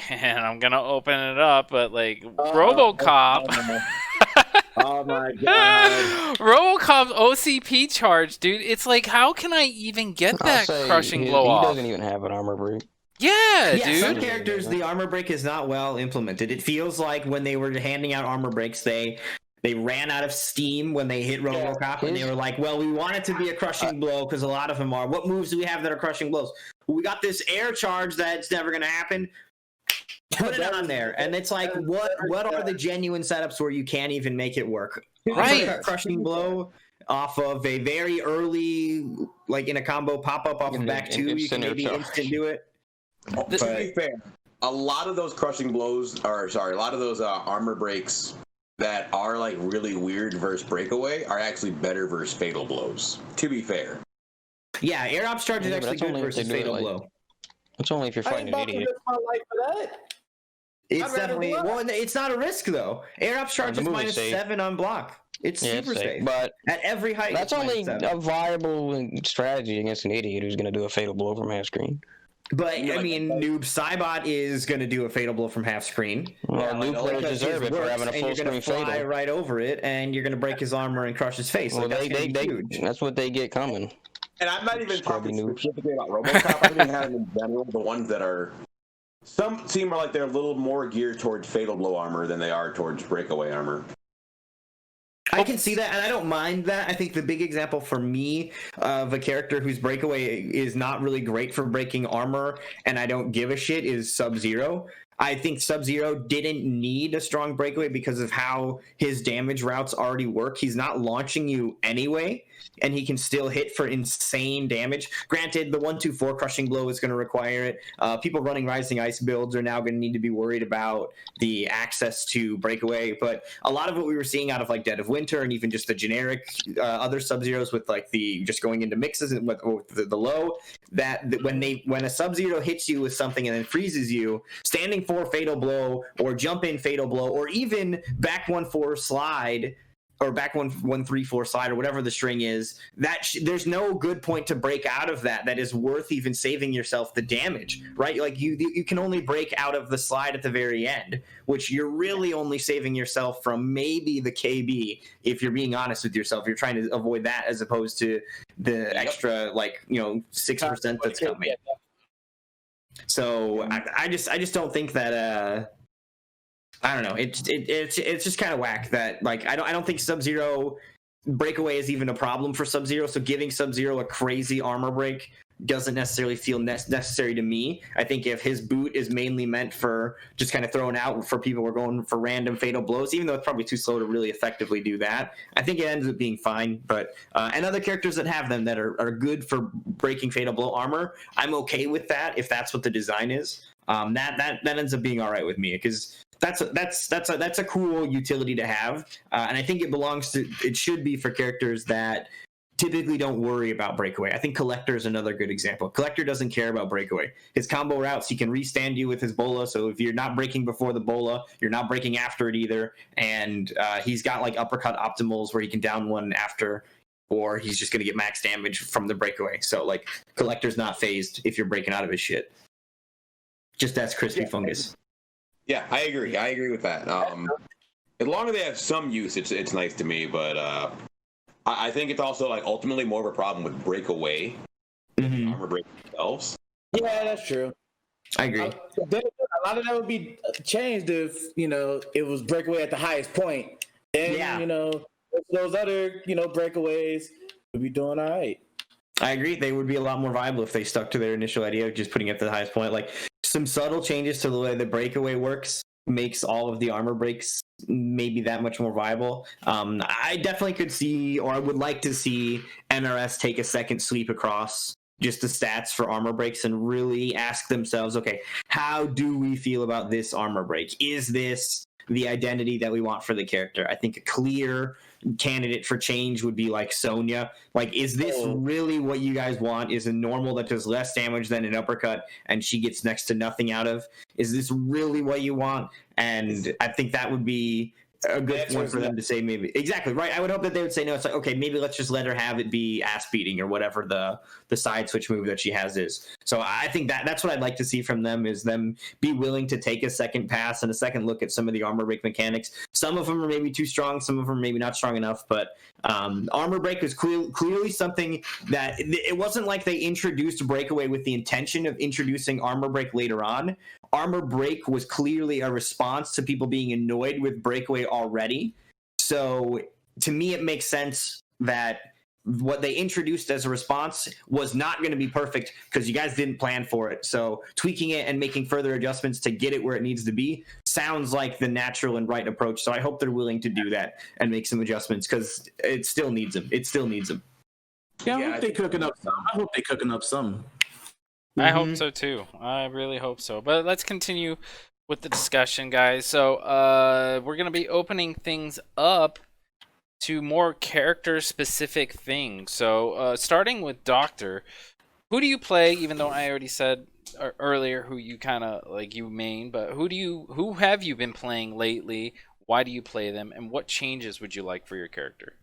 Speaker 1: and I'm gonna open it up, but, like, RoboCop...
Speaker 2: Oh my god.
Speaker 1: RoboCop's OCP charge, dude, it's like, how can I even get that crushing blow off?
Speaker 5: He doesn't even have an armor break.
Speaker 1: Yeah,
Speaker 4: Yeah,
Speaker 1: dude.
Speaker 4: some characters, the armor break is not well implemented. It feels like when they were handing out armor breaks, they ran out of steam when they hit RoboCop, and they were like, well, we want it to be a crushing blow because a lot of them are. What moves do we have that are crushing blows? Well, we got this air charge that's never going to happen. Put it on there. And it's like, what are the genuine setups where you can't even make it work?
Speaker 1: Right.
Speaker 4: A crushing blow off of a very early, like in a combo pop-up off of back two, you can maybe instant do it.
Speaker 3: To be fair, a lot of those crushing blows, a lot of those armor breaks that are like really weird versus breakaway are actually better versus fatal blows. To be fair,
Speaker 4: yeah, air ops charge is actually good versus fatal blow.
Speaker 5: It's only if you're fighting an idiot.
Speaker 4: It's definitely it's not a risk though. Air ops charge is -7 on block. It's super safe,
Speaker 5: but
Speaker 4: at every height.
Speaker 5: That's only a viable strategy against an idiot who's going to do a fatal blow from half screen.
Speaker 4: But I mean, Noob Cybot is going to do a fatal blow from half screen.
Speaker 5: Well, noob players deserve it for having a full screen fatal.
Speaker 4: Fly right over it, and you're going to break his armor and crush his face.
Speaker 5: Well,
Speaker 4: like,
Speaker 5: that's what they get coming.
Speaker 3: And I'm not even talking specifically about RoboCop. I mean, having in general the ones that are. Some seem like they're a little more geared towards fatal blow armor than they are towards breakaway armor.
Speaker 4: I can see that, and I don't mind that. I think the big example for me of a character whose breakaway is not really great for breaking armor, and I don't give a shit, is Sub-Zero. I think Sub-Zero didn't need a strong breakaway because of how his damage routes already work. He's not launching you anyway, and he can still hit for insane damage. Granted, the 1-2-4 crushing blow is going to require it. People running Rising Ice builds are now going to need to be worried about the access to breakaway, but a lot of what we were seeing out of like Dead of Winter and even just the generic other Sub-Zeros with like the just going into mixes and with the low, that when a Sub-Zero hits you with something and then freezes you, standing for fatal blow or jump in fatal blow or even back 1-4 slide or back 1-3-4 slide or whatever the string is, there's no good point to break out of that is worth even saving yourself the damage, right? Like you can only break out of the slide at the very end, which you're really only saving yourself from maybe the KB if you're being honest with yourself. You're trying to avoid that as opposed to the extra 6% that's coming. So I just don't think that I don't know. It's just kind of whack that I don't think Sub-Zero breakaway is even a problem for Sub-Zero. So giving Sub-Zero a crazy armor break doesn't necessarily feel necessary to me. I think if his boot is mainly meant for just kind of throwing out for people who are going for random fatal blows, even though it's probably too slow to really effectively do that, I think it ends up being fine. But and other characters that have them that are good for breaking fatal blow armor, I'm okay with that if that's what the design is. That ends up being all right with me because that's a cool utility to have, and I think it should be for characters that typically don't worry about breakaway. I think Collector is another good example. Collector doesn't care about breakaway. His combo routes, he can restand you with his bola, so if you're not breaking before the bola, you're not breaking after it either, and he's got like uppercut optimals where he can down one after, or he's just going to get max damage from the breakaway. So like Collector's not phased if you're breaking out of his shit. Just that's crispy fungus.
Speaker 3: Yeah, I agree. I agree with that. As long as they have some use, it's nice to me. But I think it's also like ultimately more of a problem with breakaway, armor break themselves.
Speaker 2: Yeah, that's true.
Speaker 4: I agree.
Speaker 2: A lot of that would be changed if it was breakaway at the highest point. Then those other breakaways would be doing all right.
Speaker 4: I agree. They would be a lot more viable if they stuck to their initial idea of just putting it at the highest point. Like some subtle changes to the way the breakaway works makes all of the armor breaks maybe that much more viable. I definitely could see, or I would like to see, NRS take a second sweep across just the stats for armor breaks and really ask themselves, okay, how do we feel about this armor break? Is this the identity that we want for the character? I think a clear candidate for change would be like Sonya. Like, is this really what you guys want? Is a normal that does less damage than an uppercut and she gets next to nothing out of? Is this really what you want? And I think that would be a good point for them to say maybe. Exactly, right. I would hope that they would say no. It's like, okay, maybe let's just let her have it be ass beating or whatever the side switch move that she has is. So I think that's what I'd like to see from them, is them be willing to take a second pass and a second look at some of the armor break mechanics. Some of them are maybe too strong, some of them are maybe not strong enough, but armor break was clearly something that it wasn't like they introduced Breakaway with the intention of introducing armor break later on. Armor break was clearly a response to people being annoyed with Breakaway already. So to me, it makes sense that what they introduced as a response was not going to be perfect because you guys didn't plan for it. So tweaking it and making further adjustments to get it where it needs to be sounds like the natural and right approach. So I hope they're willing to do that and make some adjustments because it still needs them. It still needs them.
Speaker 2: Yeah, I hope they're cooking up some. I hope they're cooking up some.
Speaker 1: I hope so too. I really hope so. But let's continue with the discussion, guys. So we're going to be opening things up to more character-specific things. So starting with Doctor, who do you play? Even though I already said earlier who you kind of like you main, but who have you been playing lately? Why do you play them? And what changes would you like for your character?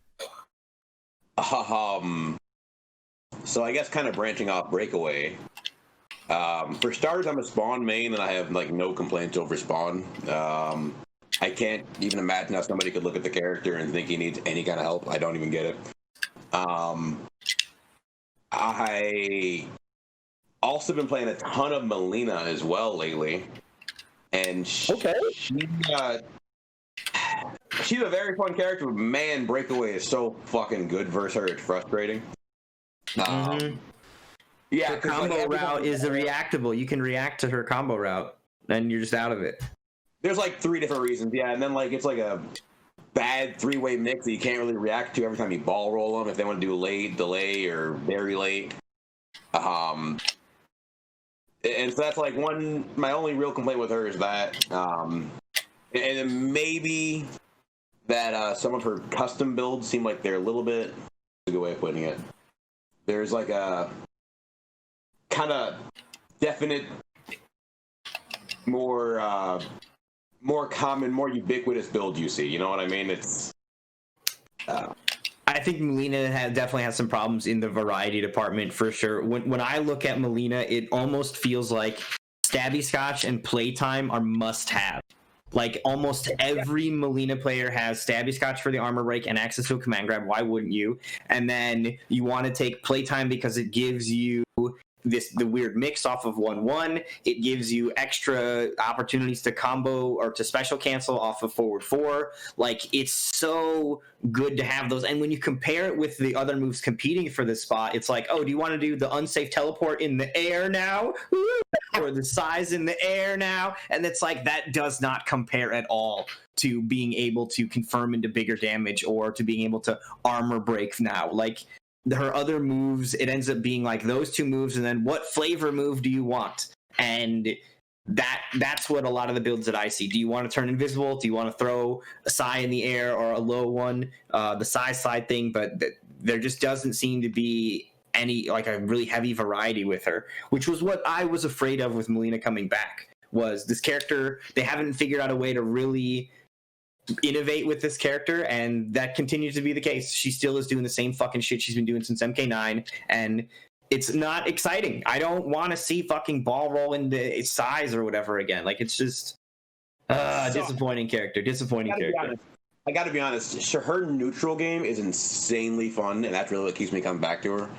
Speaker 3: So I guess kind of branching off Breakaway. For starters, I'm a Spawn main, and I have like no complaints over Spawn. I can't even imagine how somebody could look at the character and think he needs any kind of help. I don't even get it. I also been playing a ton of Melina as well lately, and she's a very fun character. But man, Breakaway is so fucking good versus her. It's frustrating. Yeah,
Speaker 4: her combo route is a reactable. You can react to her combo route, and you're just out of it.
Speaker 3: There's like 3 different reasons, yeah, and then like it's like a bad 3-way mix that you can't really react to every time you ball roll them if they want to do late, delay, or very late. And so that's like my only real complaint with her is that, and then maybe that some of her custom builds seem like they're a little bit, that's a good way of putting it. There's like a kind of definite, more common, more ubiquitous build you see. You know what I mean? It's.
Speaker 4: I think Melina definitely has some problems in the variety department for sure. When I look at Melina, it almost feels like Stabby Scotch and Playtime are must-have. Like almost every Melina player has Stabby Scotch for the armor break and access to a command grab. Why wouldn't you? And then you want to take Playtime because it gives you the weird mix off of 1-1. It gives you extra opportunities to combo or to special cancel off of forward 4. Like, it's so good to have those. And when you compare it with the other moves competing for this spot, it's like, oh, do you want to do the unsafe teleport in the air now? Or the size in the air now? And it's like, that does not compare at all to being able to confirm into bigger damage or to being able to armor break now. Like, her other moves, it ends up being like those 2 moves, and then what flavor move do you want? And that's what a lot of the builds that I see. Do you want to turn invisible? Do you want to throw a Psy in the air or a low one? The Psy slide thing, but there just doesn't seem to be any, like, a really heavy variety with her, which was what I was afraid of with Melina coming back, was this character, they haven't figured out a way to really innovate with this character, and that continues to be the case. She still is doing the same fucking shit she's been doing since MK9, and it's not exciting. I don't want to see fucking ball roll into its size or whatever again. Like, it's just disappointing character.
Speaker 3: I gotta be honest, her neutral game is insanely fun, and that's really what keeps me coming back to her.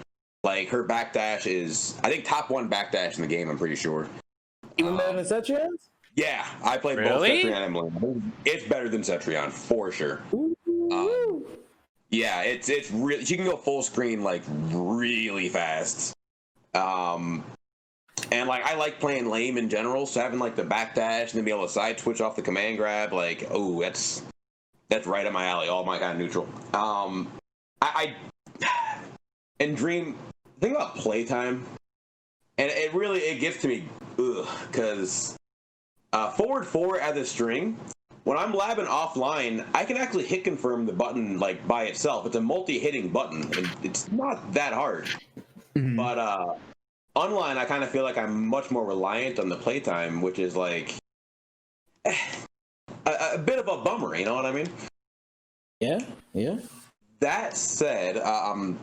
Speaker 3: Like, her backdash is, I think, top 1 backdash in the game, I'm pretty sure.
Speaker 2: Even better than Cetrian's?
Speaker 3: Yeah, I played both Cetrion and Melina. It's better than Cetrion, for sure. Yeah, it's really, she can go full screen like really fast. And like I like playing lame in general, so having like the backdash and then be able to side switch off the command grab, like oh that's right up my alley. All my kind of neutral. I and Dream think about playtime, and it gets to me because forward 4 as a string. When I'm labbing offline, I can actually hit confirm the button like by itself. It's a multi-hitting button, and it's not that hard. Mm-hmm. But online, I kind of feel like I'm much more reliant on the playtime, which is like a bit of a bummer. You know what I mean?
Speaker 2: Yeah.
Speaker 3: That said, I'm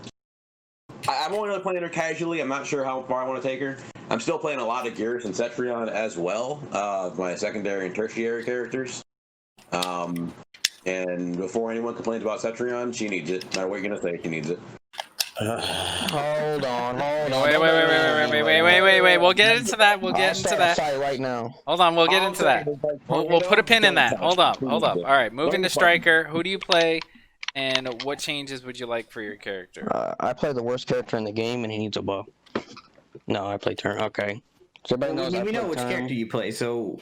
Speaker 3: only really playing her casually. I'm not sure how far I want to take her. I'm still playing a lot of Geras and Cetrion as well, my secondary and tertiary characters. And before anyone complains about Cetrion, she needs it. No matter what you're gonna say, she needs it.
Speaker 5: Hold on.
Speaker 1: Wait. We'll get into that. We'll get into that
Speaker 5: right now.
Speaker 1: Hold on. We'll get into that. We'll put a pin in that. Hold up. All right. Moving to Stryker. Who do you play, and what changes would you like for your character?
Speaker 5: I play the worst character in the game, and he needs a buff. No, I play Turn. Okay. So everybody knows
Speaker 4: we know which character you play, so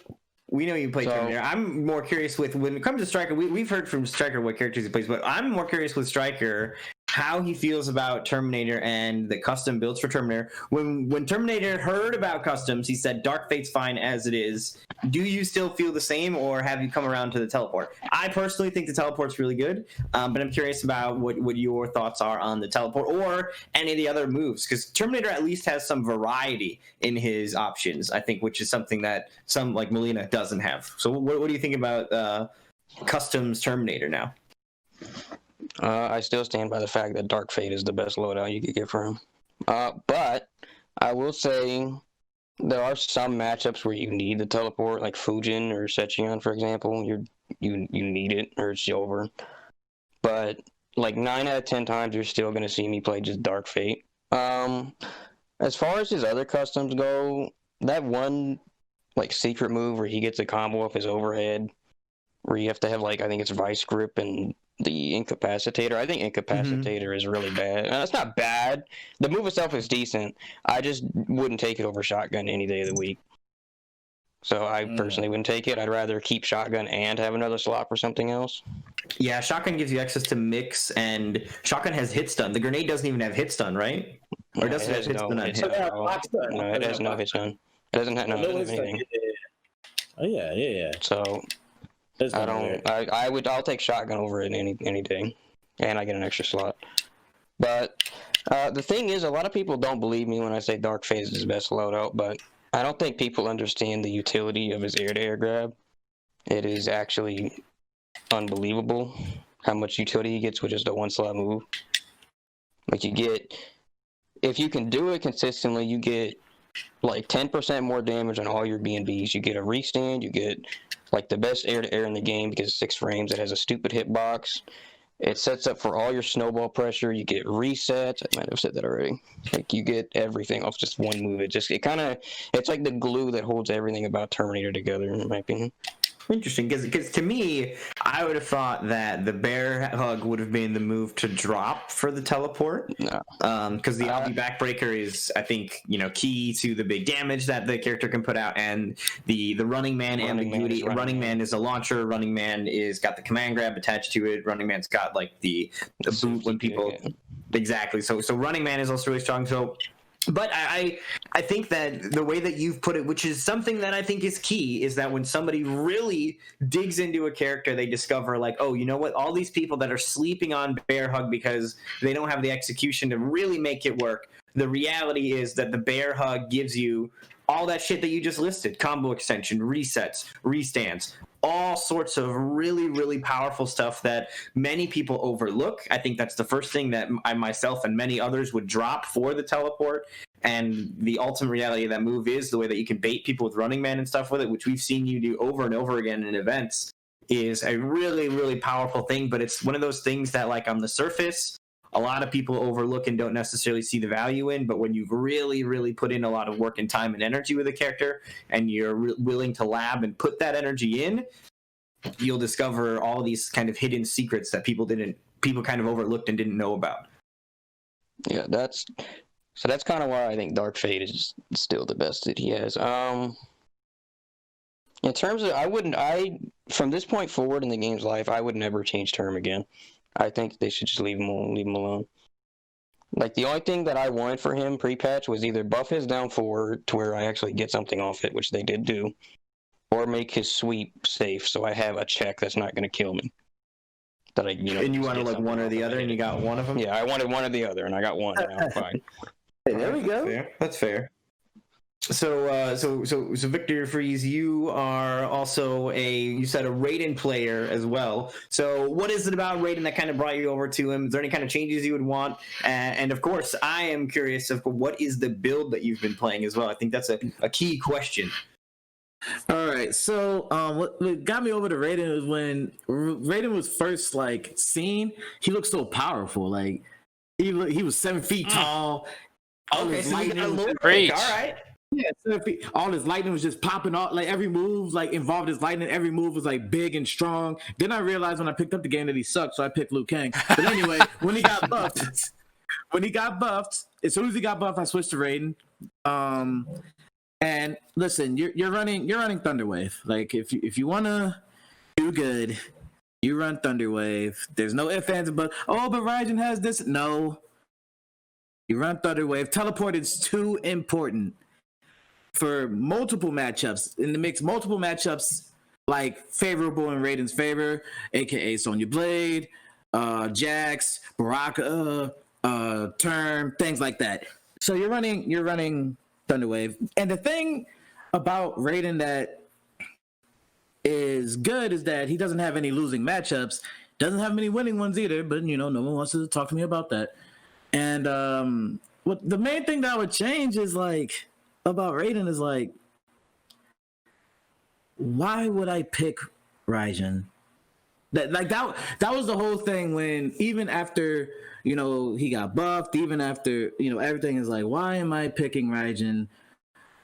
Speaker 4: we know you play Terminator. I'm more curious with when it comes to Stryker. We've heard from Stryker what characters he plays, but I'm more curious with Stryker how he feels about Terminator and the custom builds for Terminator. When Terminator heard about customs, he said Dark Fate's fine as it is. Do you still feel the same, or have you come around to the teleport? I personally think the teleport's really good, but I'm curious about what your thoughts are on the teleport or any of the other moves, because Terminator at least has some variety in his options, I think, which is something that some like Melina doesn't have. So what do you think about customs Terminator now?
Speaker 5: I still stand by the fact that Dark Fate is the best loadout you could get for him. But I will say there are some matchups where you need the teleport, like Fujin or Sechion, for example. You need it or it's over. But like 9 out of 10 times, you're still going to see me play just Dark Fate. As far as his other customs go, that one like secret move where he gets a combo off his overhead, where you have to have like I think it's Vice Grip and the Incapacitator. I think Incapacitator is really bad. It's not bad. The move itself is decent. I just wouldn't take it over Shotgun any day of the week. So I personally wouldn't take it. I'd rather keep Shotgun and have another slot for something else.
Speaker 4: Yeah, Shotgun gives you access to mix, and Shotgun has hit stun. The grenade doesn't even have hit stun, right? Or does it have hit stun?
Speaker 5: No, it has no hit stun. It doesn't have anything.
Speaker 2: Oh yeah.
Speaker 5: So I'll take Shotgun over it any day, and I get an extra slot. But the thing is, a lot of people don't believe me when I say Dark Phase is his best loadout, but I don't think people understand the utility of his air-to-air grab. It is actually unbelievable how much utility he gets with just a one-slot move. Like if you can do it consistently, you get like 10% more damage on all your B&Bs. You get a restand, you get like the best air-to-air in the game because it's 6 frames. It has a stupid hitbox. It sets up for all your snowball pressure. You get resets. I might have said that already. Like you get everything off just one move. It's like the glue that holds everything about Terminator together, in my opinion.
Speaker 4: Interesting, because to me, I would have thought that the bear hug would have been the move to drop for the teleport.
Speaker 5: No,
Speaker 4: because the Aldi backbreaker is, I think, key to the big damage that the character can put out, and the running man ambiguity. Running man is a launcher. Running man is got the command grab attached to it. Running man's got like the boot when people exactly. So running man is also really strong. So. But I think that the way that you've put it, which is something that I think is key, is that when somebody really digs into a character, they discover like, oh, you know what? All these people that are sleeping on Bear Hug because they don't have the execution to really make it work. The reality is that the Bear Hug gives you all that shit that you just listed: combo extension, resets, restands, all sorts of really, really powerful stuff that many people overlook. I think that's the first thing that I myself and many others would drop for the teleport. And the ultimate reality of that move is the way that you can bait people with Running Man and stuff with it, which we've seen you do over and over again in events, is a really, really powerful thing. But it's one of those things that, like, on the surface, a lot of people overlook and don't necessarily see the value in, but when you've really, really put in a lot of work and time and energy with a character, and you're willing to lab and put that energy in, you'll discover all these kind of hidden secrets that people kind of overlooked and didn't know about.
Speaker 5: Yeah, So that's kind of why I think Dark Fate is still the best that he has. In terms of, from this point forward in the game's life, I would never change Term again. I think they should just leave him alone. Like, the only thing that I wanted for him pre-patch was either buff his down 4 to where I actually get something off it, which they did do, or make his sweep safe so I have a check that's not going to kill me. That I,
Speaker 4: and you wanted like one or the other, and you got one of them?
Speaker 5: Yeah, I wanted one or the other, and I got one. Now I'm fine.
Speaker 4: Hey, there we go. That's fair. So Victor Freeze, you are also you said a Raiden player as well. So what is it about Raiden that kind of brought you over to him? Is there any kind of changes you would want? And of course, I am curious of what is the build that you've been playing as well. I think that's a key question.
Speaker 2: All right, so what got me over to Raiden was when Raiden was first like seen. He looked so powerful. Like he was 7 feet tall.
Speaker 4: Okay, so you got a little
Speaker 1: Preach.
Speaker 4: All right.
Speaker 2: Yeah, 7 feet. All his lightning was just popping off. Like every move, like involved his lightning. Every move was like big and strong. Then I realized when I picked up the game that he sucked, so I picked Liu Kang. But anyway, when he got buffed, as soon as he got buffed, I switched to Raiden. And listen, you're running Thunderwave. Like if you wanna do good, you run Thunderwave. There's no ifs, ands, but Raiden has this. No, you run Thunderwave. Teleport is too important for multiple matchups. And it makes multiple matchups like favorable in Raiden's favor, aka Sonya Blade, Jax, Baraka, Term, things like that. So you're running Thunderwave. And the thing about Raiden that is good is that he doesn't have any losing matchups, doesn't have many winning ones either, but no one wants to talk to me about that. And what the main thing that I would change is like about Raiden is like, why would I pick Raiden? That was the whole thing when even after he got buffed, even after everything is like, why am I picking Raiden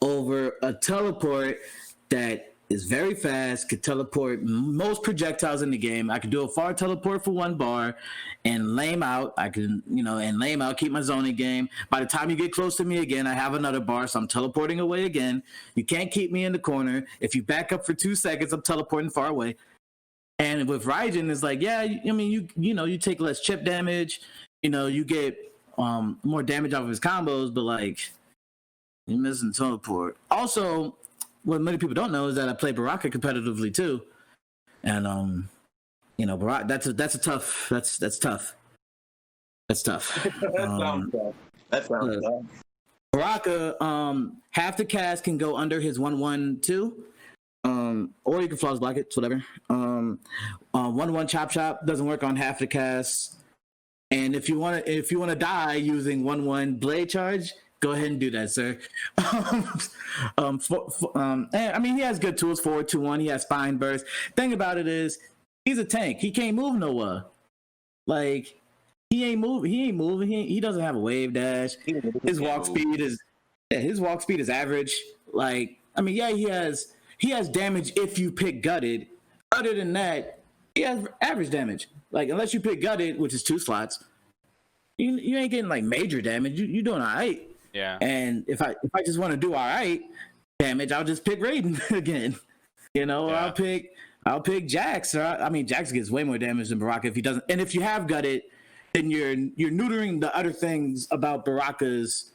Speaker 2: over a teleport that is very fast, could teleport most projectiles in the game. I could do a far teleport for 1 bar and lame out. I can, lame out, keep my zoning game. By the time you get close to me again, I have another bar, so I'm teleporting away again. You can't keep me in the corner. If you back up for 2 seconds, I'm teleporting far away. And with Raiden, it's like, yeah, you take less chip damage. You get more damage off of his combos, but like, you're missing teleport. Also, what many people don't know is that I play Baraka competitively too, and Baraka, that's tough. That's tough. That sounds tough. That sounds tough. Baraka, half the cast can go under his 1/1/2, or you can flawless block it. It's whatever. 1/1 chop doesn't work on half the cast, and if you want to die using 1/1 blade charge, go ahead and do that, sir. I mean, he has good tools, 4-2-1. He has spine burst. Thing about it is, he's a tank. He can't move nowhere. Like, he ain't moving. He doesn't have a wave dash. His walk speed is average. Like, I mean, yeah, he has damage if you pick gutted. Other than that, he has average damage. Like, unless you pick gutted, which is 2 slots, you ain't getting like major damage. You doing all right.
Speaker 1: Yeah.
Speaker 2: And if I just want to do all right damage, I'll just pick Raiden again. Yeah. I'll pick Jax. Jax gets way more damage than Baraka if he doesn't. And if you have gutted, then you're neutering the other things about Baraka's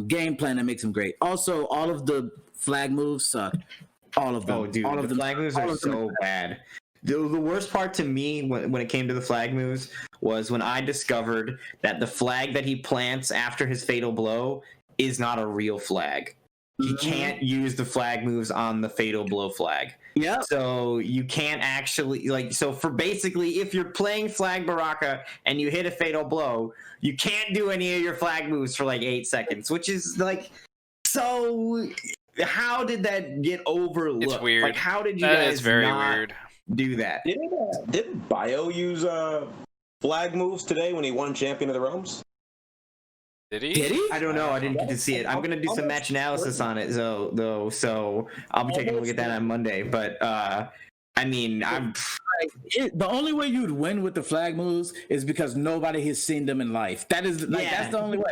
Speaker 2: game plan that makes him great. Also, all of the flag moves suck. All of them.
Speaker 4: Oh, dude, all of the flag moves are so bad. The worst part to me when it came to the flag moves was when I discovered that the flag that he plants after his fatal blow is not a real flag. He can't use the flag moves on the fatal blow flag.
Speaker 2: Yeah.
Speaker 4: So you can't actually for basically if you're playing flag Baraka and you hit a fatal blow, you can't do any of your flag moves for like 8 seconds, which is like so. How did that get overlooked?
Speaker 1: It's weird.
Speaker 4: Like, how did you
Speaker 1: that
Speaker 4: guys
Speaker 1: is very
Speaker 4: not
Speaker 1: weird.
Speaker 4: do that?
Speaker 3: Didn't Bio use flag moves today when he won Champion of the Realms?
Speaker 1: Did he?
Speaker 4: I don't know. I didn't get to see it. I'm gonna do some match analysis on it, so I'll be taking a look at that on Monday. But the
Speaker 2: only way you'd win with the flag moves is because nobody has seen them in life. That is that's the only way.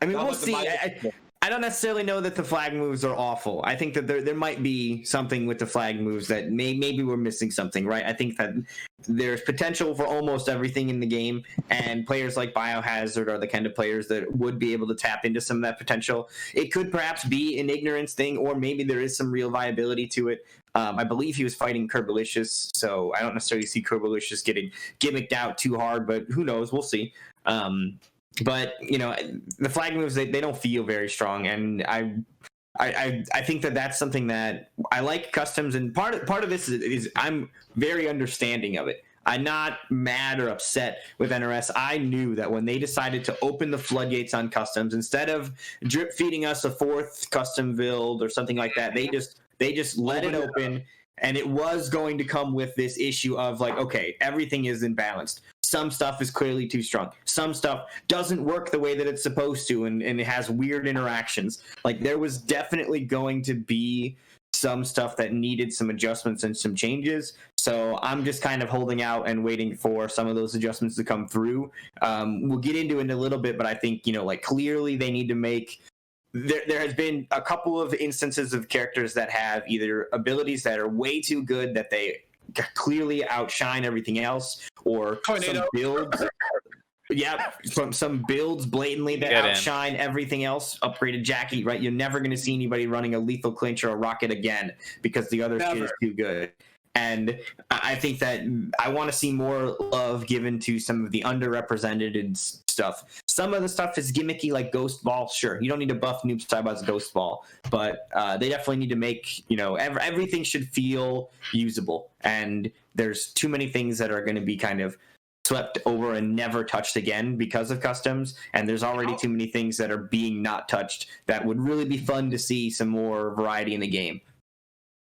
Speaker 4: I mean,
Speaker 3: No,
Speaker 4: we'll
Speaker 3: but the
Speaker 4: see.
Speaker 3: minus-
Speaker 4: I don't necessarily know that the flag moves are awful. I think that there might be something with the flag moves that maybe we're missing something, right? I think that there's potential for almost everything in the game, and players like Biohazard are the kind of players that would be able to tap into some of that potential. It could perhaps be an ignorance thing, or maybe there is some real viability to it. I believe he was fighting Kerbalicious, so I don't necessarily see Kerbalicious getting gimmicked out too hard, but who knows? We'll see. But the flag moves they don't feel very strong, and I think that that's something that I like customs, and part of this is I'm very understanding of it. I'm not mad or upset with NRS. I knew that when they decided to open the floodgates on customs, instead of drip feeding us a fourth custom build or something like that, they just let it open. And it was going to come with this issue of like, okay, everything is imbalanced. Some stuff is clearly too strong. Some stuff doesn't work the way that it's supposed to, and it has weird interactions. Like, there was definitely going to be some stuff that needed some adjustments and some changes. So I'm just kind of holding out and waiting for some of those adjustments to come through. We'll get into it in a little bit, but I think, clearly they need to make... There has been a couple of instances of characters that have either abilities that are way too good that they clearly outshine everything else, or some builds. Yeah, from some builds blatantly that outshine everything else. Upgraded Jackie, right? You're never going to see anybody running a lethal clinch or a rocket again because the other shit is too good. And I think that I want to see more love given to some of the underrepresented stuff. Some of the stuff is gimmicky, like Ghost Ball. Sure, you don't need to buff Noob Saibot's Ghost Ball, but they definitely need to make, everything should feel usable. And there's too many things that are going to be kind of swept over and never touched again because of customs. And there's already too many things that are being not touched that would really be fun to see some more variety in the game.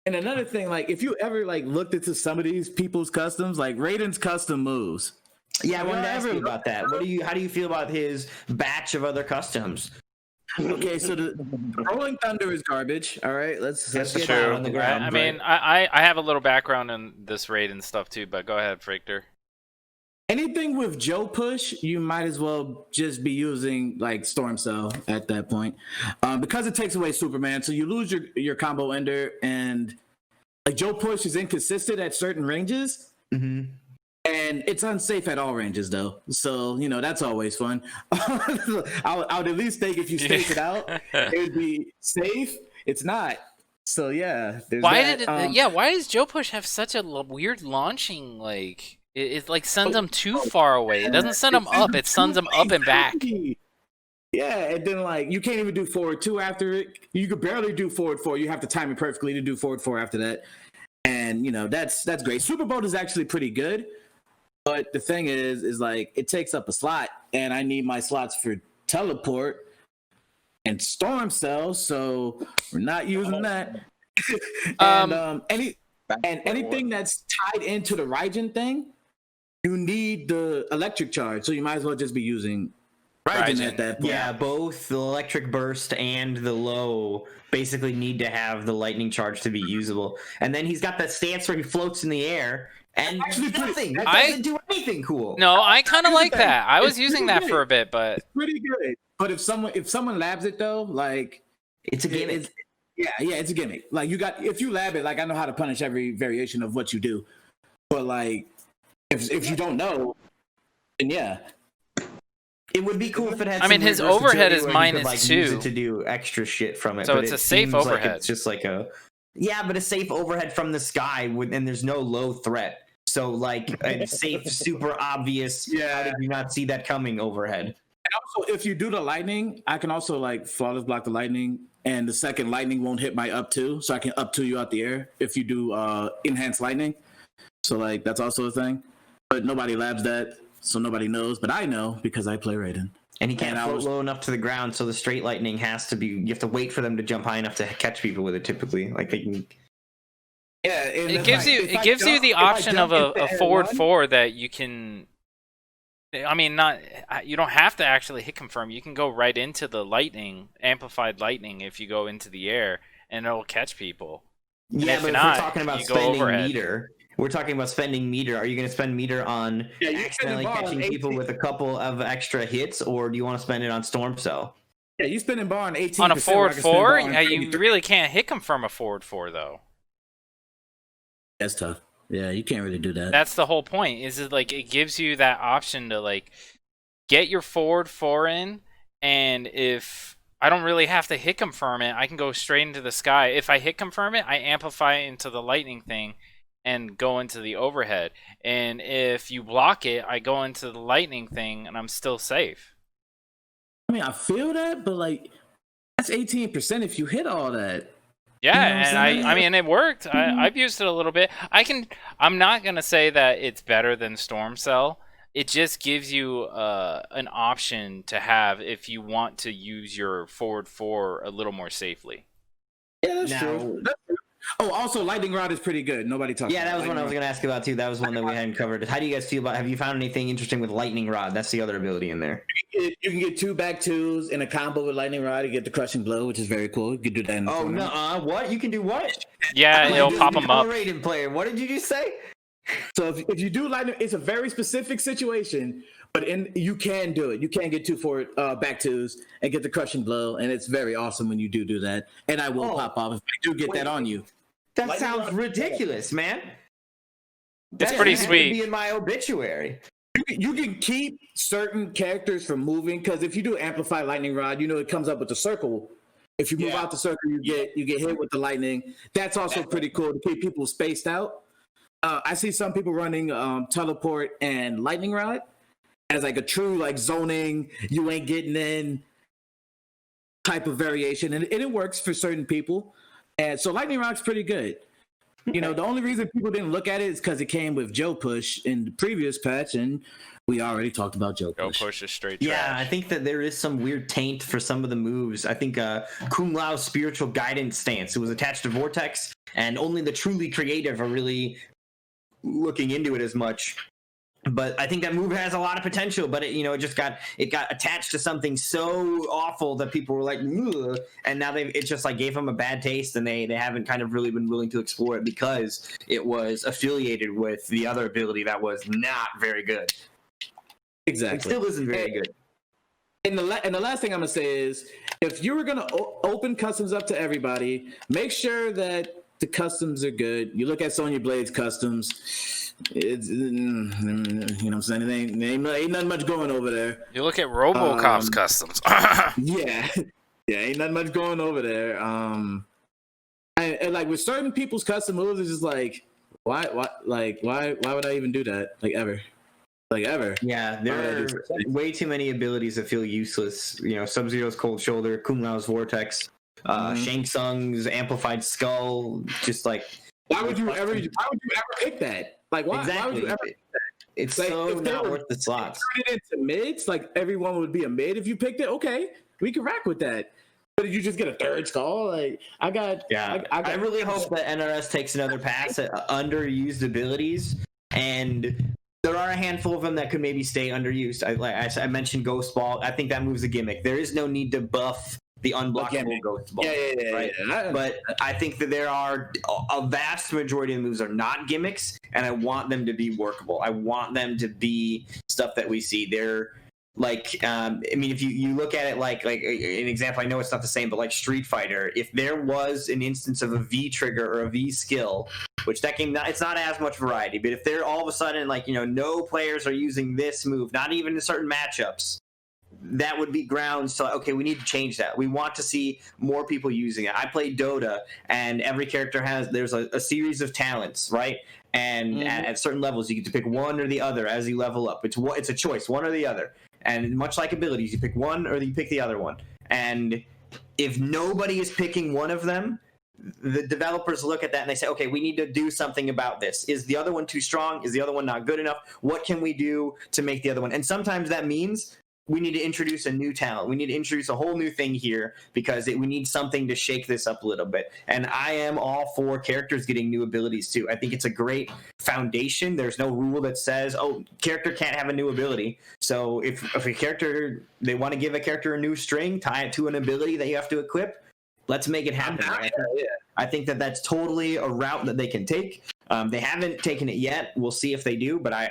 Speaker 2: And another thing, like, if you ever looked into some of these people's customs, like Raiden's custom moves.
Speaker 4: Yeah, I wanted to ask you about that. How do you feel about his batch of other customs?
Speaker 2: Okay, so the Rolling Thunder is garbage. All right, let's get
Speaker 1: true.
Speaker 2: on the ground.
Speaker 1: I mean, I have a little background in this Raiden stuff too, but go ahead, Frichter.
Speaker 2: Anything with Joe push, you might as well just be using like Storm Cell at that point, because it takes away Superman. So you lose your combo ender, and like Joe push is inconsistent at certain ranges, and it's unsafe at all ranges though. So that's always fun. I would at least think if you stake it out, it would be safe. It's not. So yeah.
Speaker 1: Why does Joe push have such a weird launching like? It like sends them too far away. It doesn't send them up. It sends them up and back.
Speaker 2: Yeah, and then you can't even do forward 2 after it. You could barely do forward 4. You have to time it perfectly to do forward 4 after that. And that's great. Super Bowl is actually pretty good, but the thing is like it takes up a slot, and I need my slots for teleport and Storm Cell, so we're not using that. And anything that's tied into the Raiden thing, you need the electric charge, so you might as well just be using Raiden at that point.
Speaker 4: Yeah, both the electric burst and the low basically need to have the lightning charge to be usable. And then he's got that stance where he floats in the air and nothing. That doesn't do anything cool.
Speaker 1: No, I kind of like that. I was using that for a bit, but
Speaker 2: it's pretty good. But if someone labs it though, like
Speaker 4: it's a gimmick.
Speaker 2: Yeah, it's a gimmick. Like if you lab it, like I know how to punish every variation of what you do. But like if you don't know, then yeah.
Speaker 4: It would be cool if it had.
Speaker 1: I mean, his overhead is -2.
Speaker 4: Use it to do extra shit from it.
Speaker 1: So
Speaker 4: but
Speaker 1: it's a safe overhead.
Speaker 4: Like it's just like a safe overhead from the sky, and there's no low threat. So like a safe, super obvious. Yeah. How did you not see that coming overhead?
Speaker 2: And also, if you do the lightning, I can also flawless block the lightning, and the second lightning won't hit my up 2, so I can up 2 you out the air if you do enhanced lightning. So that's also a thing, but nobody labs that. So nobody knows, but I know because I play Raiden.
Speaker 4: And he can't float low enough to the ground, so the straight lightning has to be. You have to wait for them to jump high enough to catch people with it. Typically, like they can.
Speaker 2: Yeah,
Speaker 1: it gives you the option of a forward 4 that you can. I mean, you don't have to actually hit confirm. You can go right into the lightning, amplified lightning, if you go into the air, and it'll catch people.
Speaker 4: Yeah, but if we're talking about spending meter. We're talking about spending meter. Are you going to spend meter on accidentally catching people with a couple of extra hits, or do you want to spend it on Storm Cell?
Speaker 2: Yeah, you spending bar on 18%
Speaker 1: On a forward
Speaker 2: where I can spend
Speaker 1: 4,
Speaker 2: bar on
Speaker 1: yeah, you
Speaker 2: 33.
Speaker 1: really can't hit confirm a forward 4 though.
Speaker 2: That's tough. Yeah, you can't really do that.
Speaker 1: That's the whole point. Is it like it gives you that option to like get your forward 4 in, and if I don't really have to hit confirm it, I can go straight into the sky. If I hit confirm it, I amplify it into the lightning thing and go into the overhead. And if you block it, I go into the lightning thing and I'm still safe.
Speaker 2: I mean, I feel that, but like that's 18% if you hit all that.
Speaker 1: Yeah,
Speaker 2: You know what I'm
Speaker 1: and
Speaker 2: saying?
Speaker 1: I mean it worked. I've used it a little bit. I'm not gonna say that it's better than Storm Cell. It just gives you an option to have if you want to use your forward 4 a little more safely.
Speaker 2: Yeah, that's true. That's true. Oh, also, Lightning Rod is pretty good. Nobody talks about
Speaker 4: Yeah, that was
Speaker 2: Lightning
Speaker 4: one I was
Speaker 2: Rod.
Speaker 4: going to ask about too. That was one that we hadn't covered. How do you guys feel about? Have you found anything interesting with Lightning Rod? That's the other ability in there.
Speaker 2: You can get 2 back 2s in a combo with Lightning Rod. You get the Crushing Blow, which is very cool. You can do that in the
Speaker 4: Oh
Speaker 2: tournament.
Speaker 4: no! What you can do? What?
Speaker 1: Yeah, it'll pop them up.
Speaker 4: Raiden player. What did you just say?
Speaker 2: So if you do Lightning, it's a very specific situation, but you can do it. You can get 2 forward back 2s and get the Crushing Blow, and it's very awesome when you do that. And I will pop off if I do get that on you.
Speaker 4: That
Speaker 3: Lightning
Speaker 4: sounds
Speaker 3: Rod-
Speaker 4: ridiculous, man.
Speaker 1: It's
Speaker 4: That
Speaker 1: pretty
Speaker 4: should
Speaker 1: sweet.
Speaker 4: Be in my obituary.
Speaker 2: You can keep certain characters from moving because if you do Amplify Lightning Rod, it comes up with the circle. If you move out the circle, you get hit with the lightning. That's also pretty cool to keep people spaced out. I see some people running Teleport and Lightning Rod as like a true like zoning, you ain't getting in type of variation, and it works for certain people. And so Lightning Rod's pretty good. The only reason people didn't look at it is because it came with Joe Push in the previous patch, and we already talked about Joe
Speaker 1: Go
Speaker 2: Push.
Speaker 1: push is straight trash.
Speaker 4: Yeah, I think that there is some weird taint for some of the moves. I think Kung Lao's spiritual guidance stance, it was attached to Vortex, and only the truly creative are really looking into it as much. But I think that move has a lot of potential, but it got attached to something so awful that people were like, ugh, and now it just like gave them a bad taste, and they haven't kind of really been willing to explore it because it was affiliated with the other ability that was not very good. It
Speaker 2: Exactly.
Speaker 4: still isn't very good.
Speaker 2: And the last thing I'm gonna say is, if you were gonna open customs up to everybody, make sure that the customs are good. You look at Sonya Blade's customs. It's what I'm saying. Ain't nothing much going over there.
Speaker 1: You look at RoboCop's customs.
Speaker 2: Yeah, ain't nothing much going over there. And like with certain people's custom moves, it's just like, why would I even do that? Like ever.
Speaker 4: Yeah, there are way too many abilities that feel useless. Sub-Zero's Cold Shoulder, Kung Lao's Vortex, Shang Tsung's Amplified Skull. Just like,
Speaker 2: why would you ever pick that? Like, why?
Speaker 4: Exactly.
Speaker 2: Why would you ever?
Speaker 4: It's
Speaker 2: Like,
Speaker 4: so
Speaker 2: if they
Speaker 4: not
Speaker 2: were-
Speaker 4: worth the slots.
Speaker 2: Turn it into mids, like everyone would be a mid if you picked it. Okay, we can rack with that. But did you just get a third skull? Like, I
Speaker 4: really hope that NRS takes another pass at underused abilities, and there are a handful of them that could maybe stay underused. I mentioned Ghost Ball. I think that move's a gimmick. There is no need to buff the unblockable Ghost Ball. Right? But I think that there are a vast majority of the moves are not gimmicks, and I want them to be workable. I want them to be stuff that we see. They're like, if you look at it like an example, I know it's not the same, but like Street Fighter, if there was an instance of a V trigger or a V skill, which that game, it's not as much variety, but if they're all of a sudden like, no players are using this move, not even in certain matchups, that would be grounds to, okay, we need to change that. We want to see more people using it. I play Dota, and every character there's a series of talents, right? And at certain levels, you get to pick one or the other as you level up. It's a choice, one or the other. And much like abilities, you pick one or you pick the other one. And if nobody is picking one of them, the developers look at that and they say, okay, we need to do something about this. Is the other one too strong? Is the other one not good enough? What can we do to make the other one? And sometimes that means we need to introduce a new talent. We need to introduce a whole new thing here because we need something to shake this up a little bit. And I am all for characters getting new abilities too. I think it's a great foundation. There's no rule that says, character can't have a new ability. So if a character, they want to give a character a new string, tie it to an ability that you have to equip, let's make it happen. I think that that's totally a route that they can take. They haven't taken it yet. We'll see if they do, but I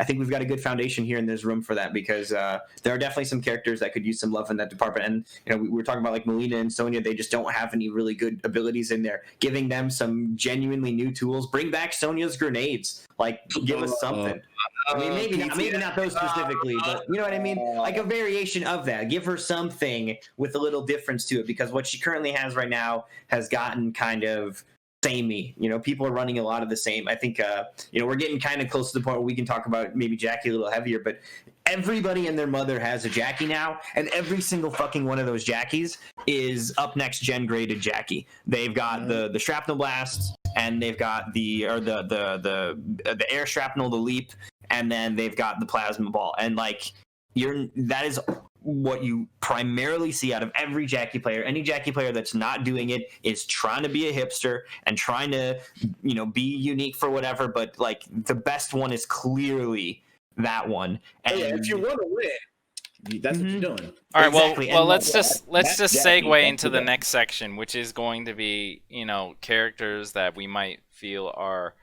Speaker 4: think we've got a good foundation here, and there's room for that because there are definitely some characters that could use some love in that department. And we were talking about like Melina and Sonya. They just don't have any really good abilities in there. Giving them some genuinely new tools. Bring back Sonya's grenades. Like, give us something. I mean, maybe not those specifically, but you know what I mean? Like a variation of that. Give her something with a little difference to it, because what she currently has right now has gotten kind of samey. People are running a lot of the same. I think, we're getting kind of close to the point where we can talk about maybe Jackie a little heavier, but everybody and their mother has a Jackie now, and every single fucking one of those Jackies is up next gen graded Jackie. They've got the shrapnel blast, and they've got the air shrapnel, the leap, and then they've got the plasma ball. And like that is what you primarily see out of every Jackie player. Any Jackie player that's not doing it is trying to be a hipster and trying to, be unique for whatever. But like the best one is clearly that one. And
Speaker 2: if you want to win, that's what you're doing.
Speaker 1: All right.
Speaker 4: Exactly.
Speaker 1: Well, let's just segue into the next section, which is going to be, characters that we might feel are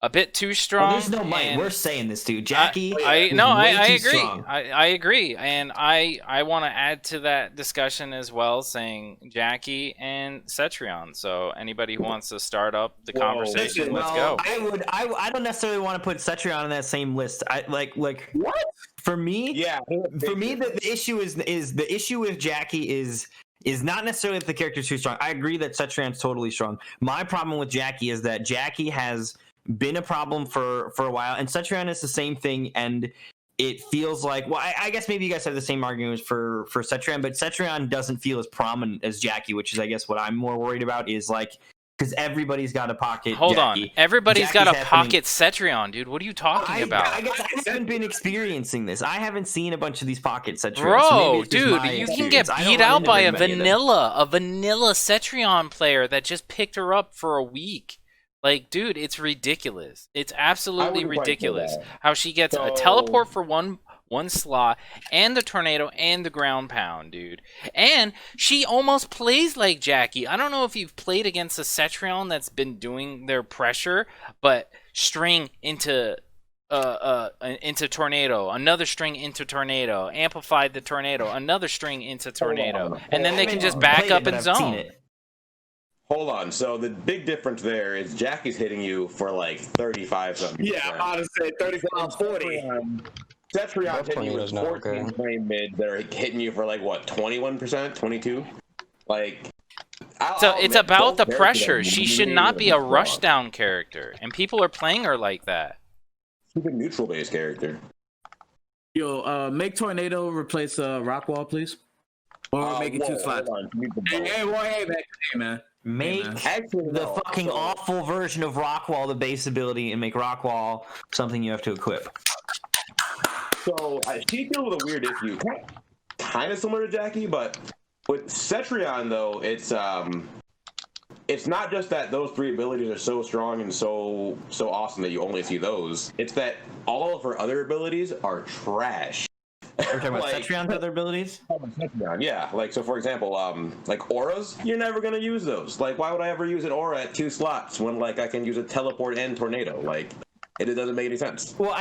Speaker 1: a bit too strong.
Speaker 4: Well, there's no might. We're saying this, dude. Jackie.
Speaker 1: I agree.
Speaker 4: Strong.
Speaker 1: I agree, and I want to add to that discussion as well, saying Jackie and Cetrion. So anybody who wants to start up the conversation, let's go.
Speaker 4: I don't necessarily want to put Cetrion on that same list. I like what? For me, the issue is the issue with Jackie is not necessarily that the character's too strong. I agree that Cetrion's totally strong. My problem with Jackie is that Jackie has been a problem for a while, and Cetrion is the same thing, and it feels like, well, I guess maybe you guys have the same arguments for Cetrion, but Cetrion doesn't feel as prominent as Jackie, which is, I guess, what I'm more worried about is like, because everybody's got a pocket Jackie.
Speaker 1: On, everybody's got a pocket Cetrion, dude. What are you talking about?
Speaker 4: I guess I haven't been experiencing this. I haven't seen a bunch of these pocket Cetrions.
Speaker 1: Bro,
Speaker 4: so
Speaker 1: dude, you can get beat out by a vanilla Cetrion player that just picked her up for a week. Like, dude, it's ridiculous. It's absolutely ridiculous how she gets a teleport for one slot and the tornado and the ground pound, dude. And she almost plays like Jackie. I don't know if you've played against a Cetrion that's been doing their pressure, but string into tornado, another string into tornado, amplified the tornado, another string into tornado, and then they can just back up and zone.
Speaker 3: Hold on. So the big difference there is Jackie's hitting you for like 35 something.
Speaker 2: Yeah, I'm about to say 35, 40.
Speaker 3: Cetrion's hitting you with 14 flame mids that are hitting you for like what, 21%, 22? Like,
Speaker 1: so it's about the pressure. She should not be a rushdown character, and people are playing her like that.
Speaker 3: She's a neutral based character.
Speaker 2: Yo, make Tornado replace Rockwall, please. Or make it 2 slots. Hey, man.
Speaker 4: Make the fucking awful version of Rockwall the base ability and make Rockwall something you have to equip.
Speaker 3: So she deals with a weird issue, kind of similar to Jackie, but with Cetrion though, it's not just that those 3 abilities are so strong and so awesome that you only see those. It's that all of her other abilities are trash.
Speaker 4: We're talking about Cetrion's other abilities?
Speaker 3: Yeah, like, so for example, like auras, you're never going to use those. Like, why would I ever use an aura at 2 slots when, like, I can use a teleport and tornado? Like, it doesn't make any sense.
Speaker 4: Well,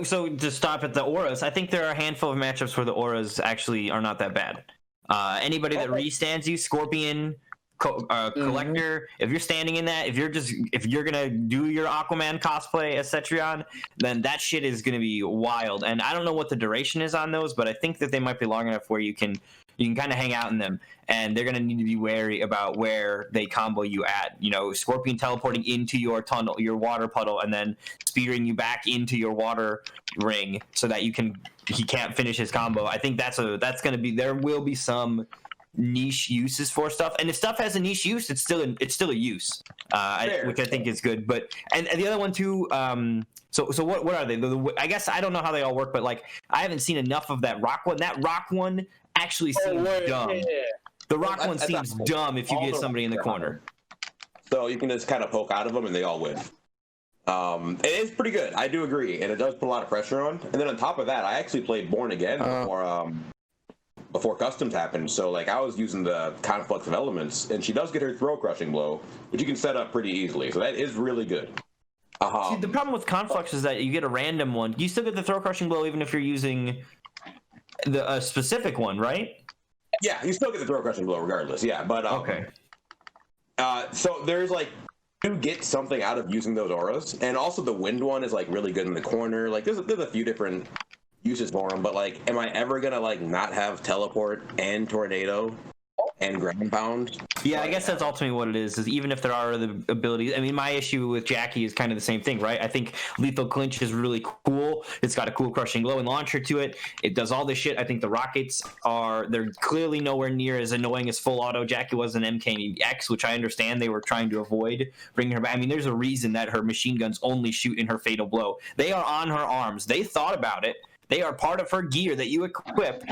Speaker 4: so to stop at the auras, I think there are a handful of matchups where the auras actually are not that bad. Anybody that restands you, Scorpion, Collector, if you're standing in that, if you're gonna do your Aquaman cosplay as Cetrion, then that shit is gonna be wild. And I don't know what the duration is on those, but I think that they might be long enough where you can kind of hang out in them, and they're gonna need to be wary about where they combo you at. Scorpion teleporting into your tunnel, your water puddle, and then spearing you back into your water ring so that he can't finish his combo. I think that's gonna be, there will be some niche uses for stuff, and if stuff has a niche use, it's still a use, which I think is good. But and the other one too, so what are they? I guess I don't know how they all work, but like I haven't seen enough of that rock one. That rock one actually seems dumb. Yeah. The rock one seems dumb if you get somebody in the corner.
Speaker 3: So you can just kind of poke out of them and they all win. It is pretty good. I do agree, and it does put a lot of pressure on. And then on top of that, I actually played Born Again before customs happened. So like I was using the conflux of elements, and she does get her throw crushing blow, which you can set up pretty easily. So that is really good.
Speaker 6: See, the problem with conflux is that you get a random one. You still get the throw crushing blow even if you're using a specific one, right?
Speaker 3: Yeah, you still get the throw crushing blow regardless. Yeah, but
Speaker 6: okay.
Speaker 3: So there's like you get something out of using those auras, and also the wind one is like really good in the corner. Like there's a few different uses for them, but like, am I ever gonna like not have teleport and tornado and ground pound?
Speaker 6: Yeah, I guess that's ultimately what it is even if there are other abilities. I mean, my issue with Jackie is kind of the same thing, right? I think lethal clinch is really cool. It's got a cool crushing blow and launcher to it. It does all this shit. I think the rockets they're clearly nowhere near as annoying as full auto Jackie was in MKX, which I understand they were trying to avoid bringing her back. I mean, there's a reason that her machine guns only shoot in her fatal blow. They are on her arms. They thought about it. They are part of her gear that you equip,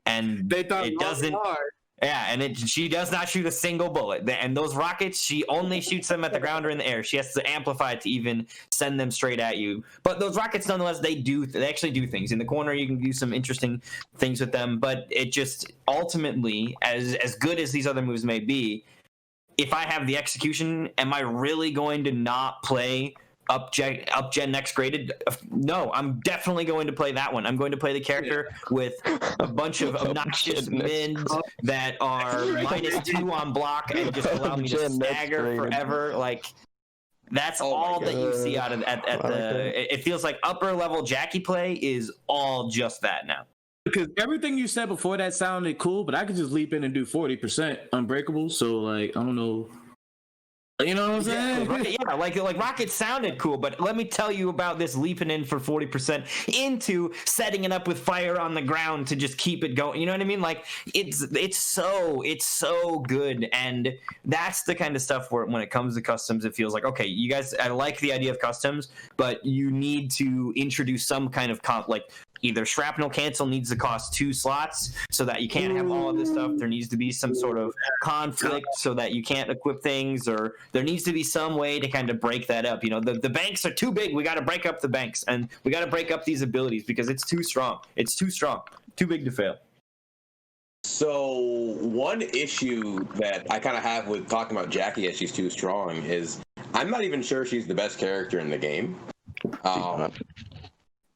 Speaker 6: and
Speaker 2: They thought
Speaker 6: it doesn't.
Speaker 2: hard.
Speaker 6: Yeah, and she does not shoot a single bullet. And those rockets, she only shoots them at the ground or in the air. She has to amplify it to even send them straight at you. But those rockets, nonetheless, they actually do things. In the corner, you can do some interesting things with them. But it just ultimately, as good as these other moves may be, if I have the execution, am I really going to not play up gen next graded? No, I'm definitely going to play that one. I'm going to play the character with a bunch of obnoxious mids that are -2 on block and just allow me to stagger forever. Like that's all that you see out of it feels like upper level Jackie play is all just that now.
Speaker 2: Because everything you said before that sounded cool, but I could just leap in and do 40% unbreakable. So like I don't know. You know what I'm saying?
Speaker 6: Yeah, like Rocket sounded cool, but let me tell you about this leaping in for 40% into setting it up with fire on the ground to just keep it going. You know what I mean? Like it's so good, and that's the kind of stuff where when it comes to customs, it feels like okay, you guys, I like the idea of customs, but you need to introduce some kind of like either shrapnel cancel needs to cost 2 slots so that you can't have all of this stuff. There needs to be some sort of conflict so that you can't equip things, or there needs to be some way to kind of break that up. You know, the banks are too big. We got to break up the banks, and we got to break up these abilities because it's too strong. It's too strong. Too big to fail.
Speaker 3: So one issue that I kind of have with talking about Jackie as she's too strong is I'm not even sure she's the best character in the game.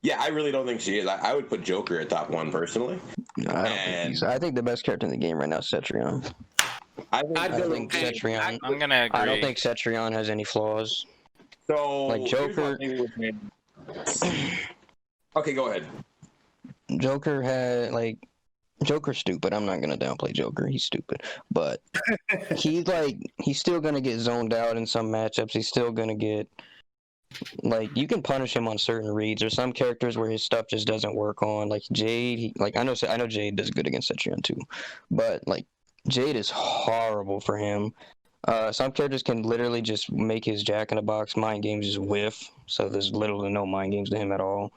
Speaker 3: Yeah, I really don't think she is. I would put Joker at top 1 personally.
Speaker 5: No, I think the best character in the game right now is Cetrion.
Speaker 3: I
Speaker 5: think Cetrion.
Speaker 1: I'm gonna agree.
Speaker 5: I don't think Cetrion has any flaws.
Speaker 3: So
Speaker 5: like Joker.
Speaker 3: Okay, go ahead.
Speaker 5: Joker's stupid. I'm not gonna downplay Joker. He's stupid, but he's still gonna get zoned out in some matchups. He's still gonna get. Like you can punish him on certain reads. There's some characters where his stuff just doesn't work on. Like Jade, I know Jade does good against Cetrion too, but like Jade is horrible for him. Some characters can literally just make his Jack in the Box mind games just whiff. So there's little to no mind games to him at all.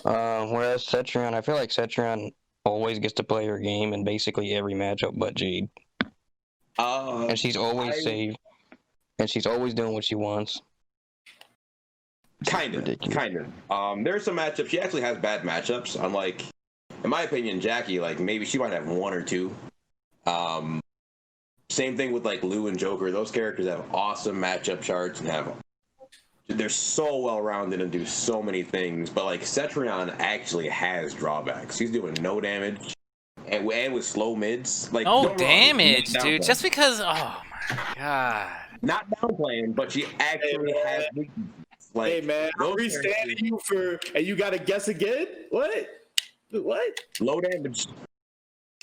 Speaker 5: Whereas Cetrion, I feel like Cetrion always gets to play her game in basically every matchup but Jade. And she's always safe, and she's always doing what she wants.
Speaker 3: Kind of. There are some matchups. She actually has bad matchups. Unlike, in my opinion, Jackie, like maybe she might have 1 or 2. Same thing with like Lou and Joker. Those characters have awesome matchup charts and they're so well rounded and do so many things. But like Cetrion actually has drawbacks. He's doing no damage and with slow mids. Like
Speaker 1: no damage, dude. Just because. Oh my god.
Speaker 3: Not downplaying, but she actually has weaknesses. Like,
Speaker 2: hey man, I'm restanding you and you gotta guess again? What?
Speaker 3: Low damage.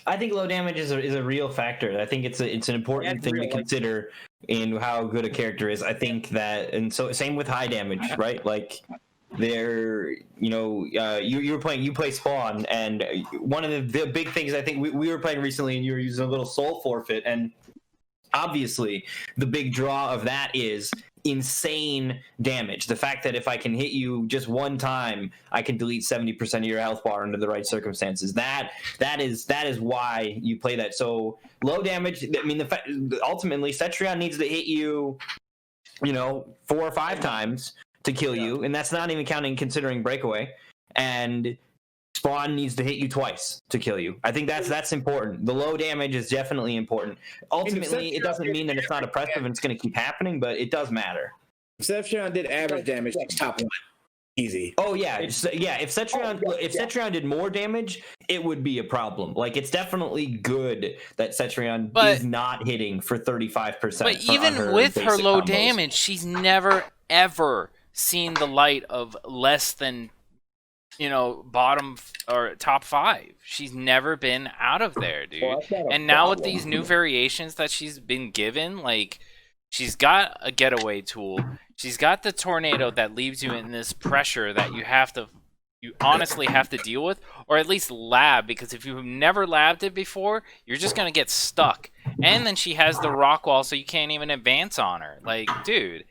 Speaker 6: I think low damage is a real factor. I think it's an important thing to consider in how good a character is. I think that, and so same with high damage, right? Like you play Spawn, and one of the big things I think we were playing recently, and you were using a little soul forfeit, and obviously the big draw of that is insane damage. The fact that if I can hit you just one time, I can delete 70% of your health bar under the right circumstances. That is why you play that. So low damage. I mean, ultimately, Cetrion needs to hit you, 4 or 5 times to kill you, and that's not even considering breakaway. And spawn needs to hit you twice to kill you. I think that's important. The low damage is definitely important. Ultimately, it doesn't mean that it's not oppressive and it's going to keep happening, but it does matter.
Speaker 2: If Sephion did average damage, she's top 1. Easy.
Speaker 6: Oh yeah, If Cetrion did more damage, it would be a problem. Like it's definitely good that Cetrion is not hitting for 35%.
Speaker 1: But even with her low damage, she's never ever seen the light of less than, bottom or top 5. She's never been out of there, dude. And now with these new variations that she's been given, like she's got a getaway tool. She's got the tornado that leaves you in this pressure that you honestly have to deal with, or at least lab, because if you've never labbed it before, you're just going to get stuck. And then she has the rock wall, so you can't even advance on her. Like, dude,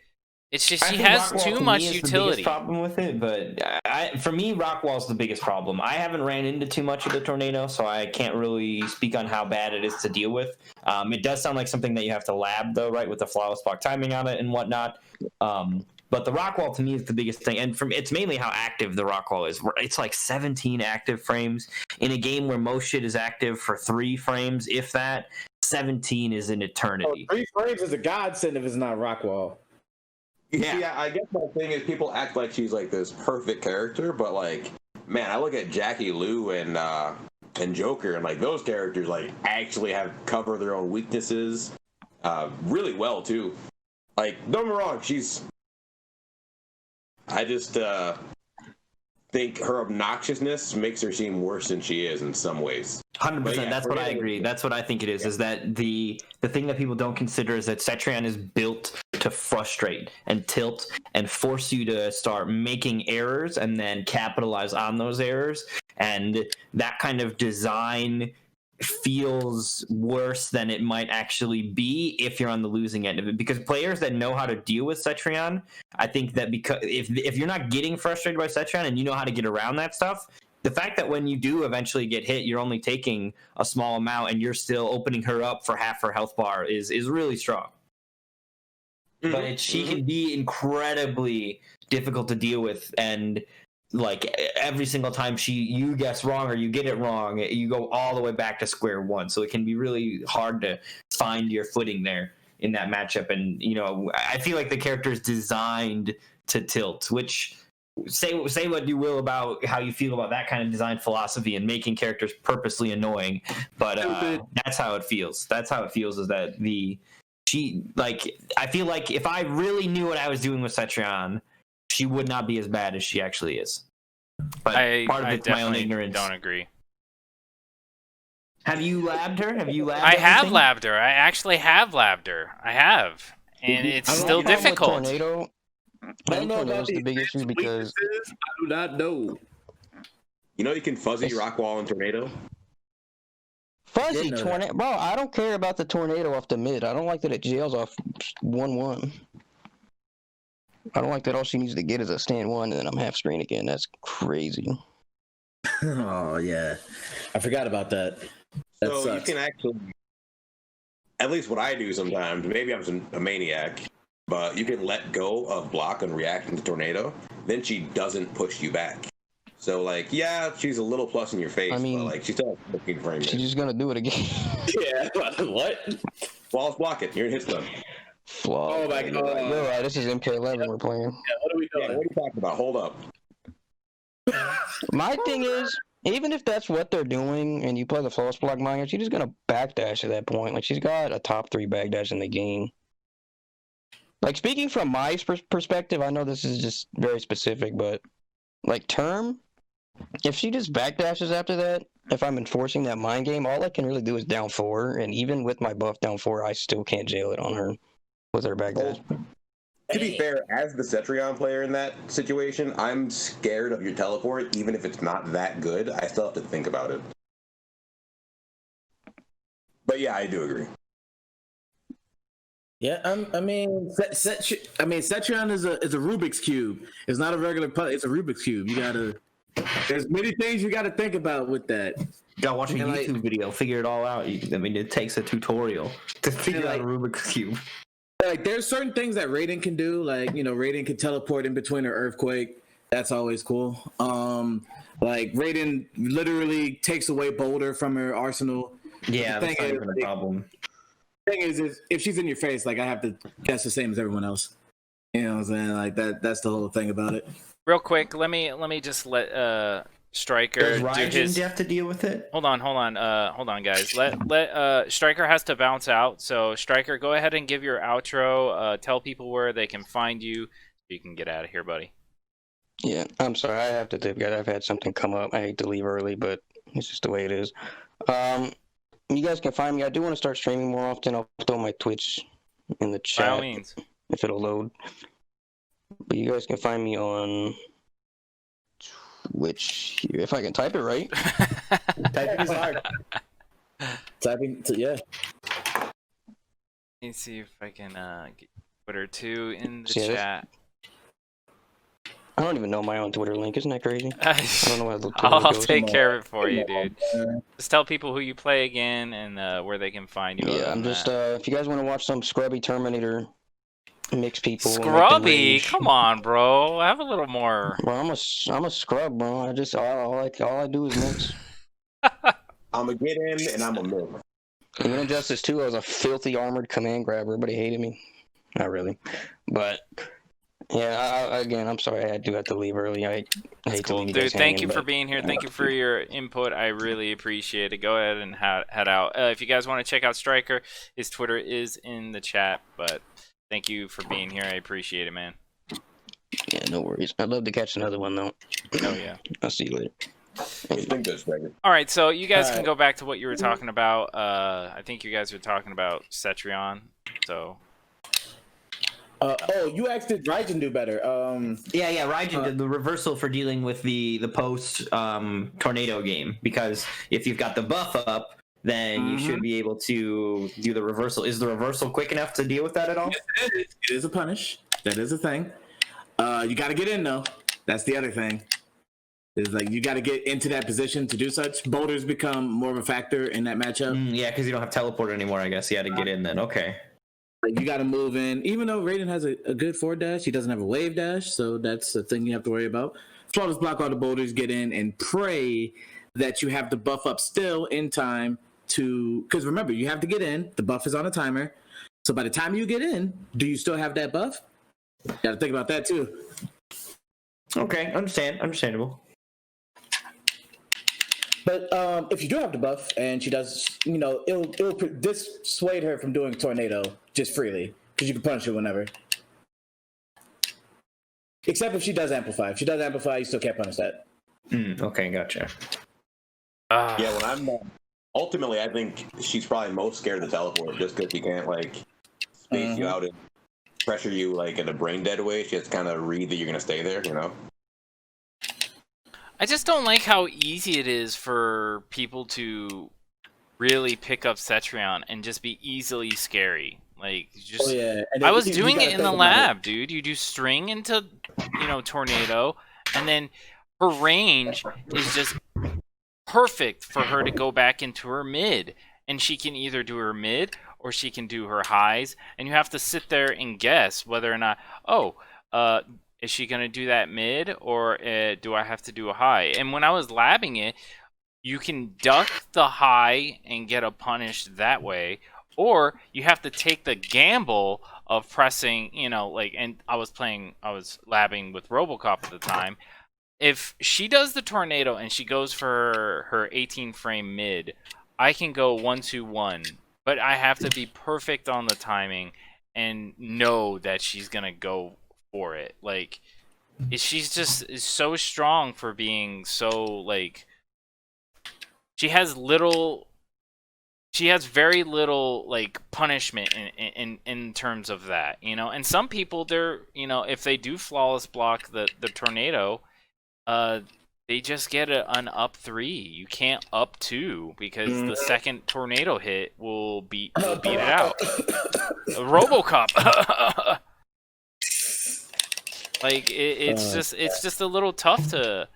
Speaker 1: it's just she has too much utility.
Speaker 6: The biggest problem with it, but for me, Rockwall's the biggest problem. I haven't ran into too much of the tornado, so I can't really speak on how bad it is to deal with. It does sound like something that you have to lab, though, right, with the flawless block timing on it and whatnot. But the Rockwall to me is the biggest thing, and it's mainly how active the Rockwall is. It's like 17 active frames in a game where most shit is active for 3 frames, if that. 17 is an eternity.
Speaker 2: 3 frames is a godsend if it's not Rockwall.
Speaker 3: Yeah, I guess my thing is people act like she's like this perfect character, but like, man, I look at Jackie Lou and Joker, and like those characters like actually have cover their own weaknesses really well too. Like, don't get me wrong, I just think her obnoxiousness makes her seem worse than she is in some ways.
Speaker 6: 100%. Yeah, that's what I agree. That's what I think it is. Yeah. Is that the thing that people don't consider is that Cetrion is built to frustrate and tilt and force you to start making errors and then capitalize on those errors. And that kind of design feels worse than it might actually be if you're on the losing end of it, because players that know how to deal with Cetrion, I think that because if you're not getting frustrated by Cetrion and you know how to get around that stuff, the fact that when you do eventually get hit, you're only taking a small amount and you're still opening her up for half her health bar is really strong. But she can be incredibly difficult to deal with, and like every single time you guess wrong or you get it wrong, you go all the way back to square one. So it can be really hard to find your footing there in that matchup. And I feel like the character is designed to tilt, which say what you will about how you feel about that kind of design philosophy and making characters purposely annoying, but that's how it feels. That's how it feels, is that I feel like if I really knew what I was doing with Cetrion, she would not be as bad as she actually is. But part of it's my own ignorance.
Speaker 1: Don't agree.
Speaker 6: Have you labbed her?
Speaker 1: I have labbed her. I actually have labbed her. I have. And it's still difficult.
Speaker 5: Tornado, I don't know about the big issue because
Speaker 2: I do not know.
Speaker 3: You can fuzzy Rockwall and Tornado?
Speaker 5: Fuzzy tornado, bro. I don't care about the tornado off the mid. I don't like that it jails off 1-1. I don't like that all she needs to get is a stand 1 and then I'm half screen again. That's crazy.
Speaker 2: Oh yeah, I forgot about that.
Speaker 3: So sucks. You can actually, at least what I do sometimes, maybe I'm a maniac, but you can let go of block and reaction to tornado, then she doesn't push you back. So, like, yeah, she's a little plus in your face, but, like, she's still 15 frames.
Speaker 5: She's just gonna do it again.
Speaker 2: Yeah, what?
Speaker 3: Flawless block it. You're in hit stun.
Speaker 5: Flaw.
Speaker 2: Oh, my God.
Speaker 5: You're right, this is MK11 we're playing.
Speaker 2: Yeah, what are we doing?
Speaker 3: Yeah, what are you talking about? Hold up.
Speaker 5: My thing is, even if that's what they're doing and you play the flawless block miner, she's just gonna backdash at that point. Like, she's got a top 3 backdash in the game. Like, speaking from my perspective, I know this is just very specific, but, like, Term, if she just backdashes after that, if I'm enforcing that mind game, all I can really do is down 4, and even with my buff down 4, I still can't jail it on her with her backdash.
Speaker 3: To be fair, as the Cetrion player in that situation, I'm scared of your teleport, even if it's not that good. I still have to think about it. But yeah, I do agree.
Speaker 2: Yeah, I mean, Cetrion is a Rubik's cube. It's not a regular puzzle. It's a Rubik's cube. There's many things you gotta think about with that.
Speaker 6: You gotta watch a YouTube video, figure it all out. It takes a tutorial to figure out a Rubik's cube.
Speaker 2: Like, there's certain things that Raiden can do. Like, Raiden can teleport in between her earthquake. That's always cool. Like Raiden literally takes away Boulder from her arsenal.
Speaker 6: Yeah,
Speaker 2: The
Speaker 6: that's
Speaker 2: thing
Speaker 6: not
Speaker 2: is,
Speaker 6: even a problem.
Speaker 2: thing is if she's in your face, like I have to guess the same as everyone else. You know what I'm saying? Like that's the whole thing about it.
Speaker 1: Real quick, let me just let Stryker
Speaker 6: Does
Speaker 1: do
Speaker 6: Raiden
Speaker 1: his.
Speaker 6: have to deal with it?
Speaker 1: Hold on, guys. Let Stryker has to bounce out. So Stryker, go ahead and give your outro. Tell people where they can find you. So you can get out of here, buddy.
Speaker 5: Yeah, I'm sorry. I have to dip, guys. I've had something come up. I hate to leave early, but it's just the way it is. You guys can find me. I do want to start streaming more often. I'll throw my Twitch in the chat.
Speaker 1: By all means.
Speaker 5: If it'll load. But you guys can find me on Twitch here, if I can type it right.
Speaker 2: Typing is hard. Yeah.
Speaker 1: Let me see if I can get Twitter too in the
Speaker 5: See,
Speaker 1: chat.
Speaker 5: I don't even know my own Twitter link. Isn't that crazy? I don't know how the Twitter
Speaker 1: I'll
Speaker 5: goes.
Speaker 1: take care of it for you, dude. Just tell people who you play again and where they can find you.
Speaker 5: Yeah, I'm just if you guys want to watch some scrubby Terminator mix people.
Speaker 1: Scrubby, come on, bro. Have a little more.
Speaker 5: Bro, I'm a scrub, bro. I just all I do is mix.
Speaker 3: I'm gonna get in and I'm gonna move.
Speaker 5: Even in Justice 2, I was a filthy armored command grabber. Everybody hated me. Not really, but yeah. Again, I'm sorry. I do have to leave early. I hate to leave you
Speaker 1: Dude,
Speaker 5: guys
Speaker 1: thank
Speaker 5: hanging,
Speaker 1: you for
Speaker 5: but-
Speaker 1: being here. Thank you for your input. I really appreciate it. Go ahead and head out. If you guys want to check out Stryker, his Twitter is in the chat. But thank you for being here. I appreciate it, man.
Speaker 5: Yeah, no worries. I'd love to catch another one though.
Speaker 1: Oh yeah.
Speaker 5: I'll see you later.
Speaker 3: It's been good, Stryker.
Speaker 1: All right, so you guys can go back to what you were talking about. I think you guys were talking about Cetrion. So.
Speaker 2: You asked did Raiden do better?
Speaker 6: Yeah, Raiden did the reversal for dealing with the post tornado game, because if you've got the buff up, then you should be able to do the reversal. Is the reversal quick enough to deal with that at all?
Speaker 2: It is a punish. That is a thing. You got to get in though. That's the other thing. Is like you got to get into that position to do such. Boulders become more of a factor in that matchup.
Speaker 6: Yeah, because you don't have teleport anymore. I guess you had to get in then. Okay.
Speaker 2: Like you got to move in. Even though Raiden has a good forward dash, he doesn't have a wave dash, so that's a thing you have to worry about. Flawless block all the boulders, get in, and pray that you have the buff up still in time to. Because remember, you have to get in. The buff is on a timer. So by the time you get in, do you still have that buff? Got to think about that too.
Speaker 6: Okay, understandable.
Speaker 2: But if you do have the buff and she does, it'll dissuade her from doing tornado just freely because you can punish her whenever. Except if she does amplify. If she does amplify, you still can't punish that.
Speaker 6: Okay, gotcha.
Speaker 3: Yeah, when I'm ultimately, I think she's probably most scared of the teleport just because she can't space you out and pressure you in a brain dead way. She has to kind of read that you're gonna stay there,
Speaker 1: I just don't like how easy it is for people to really pick up Cetrion and just be easily scary. I was doing it in the lab, dude. You do string into, tornado, and then her range is just perfect for her to go back into her mid. And she can either do her mid or she can do her highs. And you have to sit there and guess whether or not, is she going to do that mid or do I have to do a high? And when I was labbing it, you can duck the high and get a punish that way. Or you have to take the gamble of pressing, and I was labbing with Robocop at the time. If she does the tornado and she goes for her 18 frame mid, I can go 1-2-1. But I have to be perfect on the timing and know that she's going to go for it. She's just is so strong for being so she has very little punishment in terms of that, and some people they're if they do flawless block the tornado, they just get an up 3. You can't up 2 because the second tornado hit will beat it out. Robocop. It's just a little tough to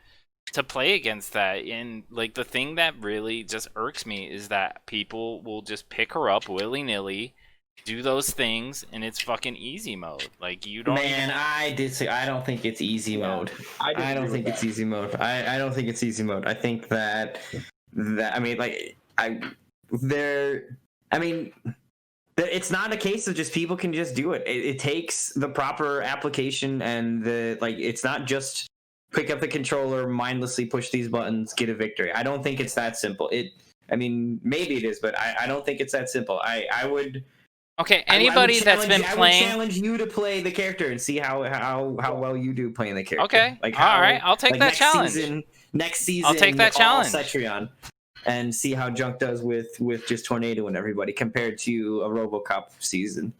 Speaker 1: play against that. And the thing that really just irks me is that people will just pick her up willy-nilly do those things in its fucking easy mode. Like you don't.
Speaker 4: Man, I did say I don't think it's easy mode. I don't think it's easy mode. I don't think it's easy mode. I think that I mean, like it's not a case of just people can just do it. It takes the proper application and it's not just pick up the controller, mindlessly push these buttons, get a victory. I don't think it's that simple. I mean, maybe it is, but I don't think it's that simple. I would.
Speaker 1: Okay, anybody that's been playing,
Speaker 4: I would challenge you to play the character and see how well you do playing the character.
Speaker 1: Okay, all right, I'll take that challenge.
Speaker 4: Next season,
Speaker 1: I'll take that challenge.
Speaker 4: Cetrion, and see how Junk does with just Tornado and everybody compared to a RoboCop season.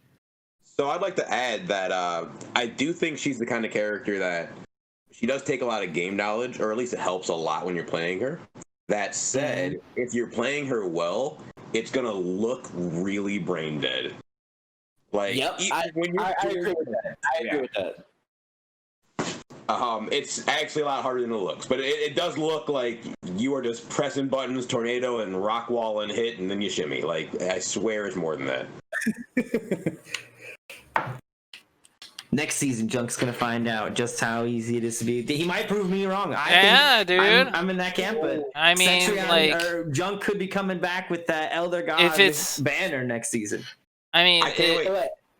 Speaker 3: So I'd like to add that I do think she's the kind of character that she does take a lot of game knowledge, or at least it helps a lot when you're playing her. That said, if you're playing her well, it's gonna look really brain dead. Like,
Speaker 2: yep, I agree with that. I agree with that.
Speaker 3: It's actually a lot harder than it looks, but it does look like you are just pressing buttons, tornado, and rock wall and hit, and then you shimmy. Like, I swear it's more than that.
Speaker 4: Next season, Junk's gonna find out just how easy it is to be. He might prove me wrong.
Speaker 1: Dude.
Speaker 4: I'm in that camp, but
Speaker 1: I mean,
Speaker 4: Cetrion, or Junk could be coming back with that Elder God banner next season.
Speaker 1: I mean,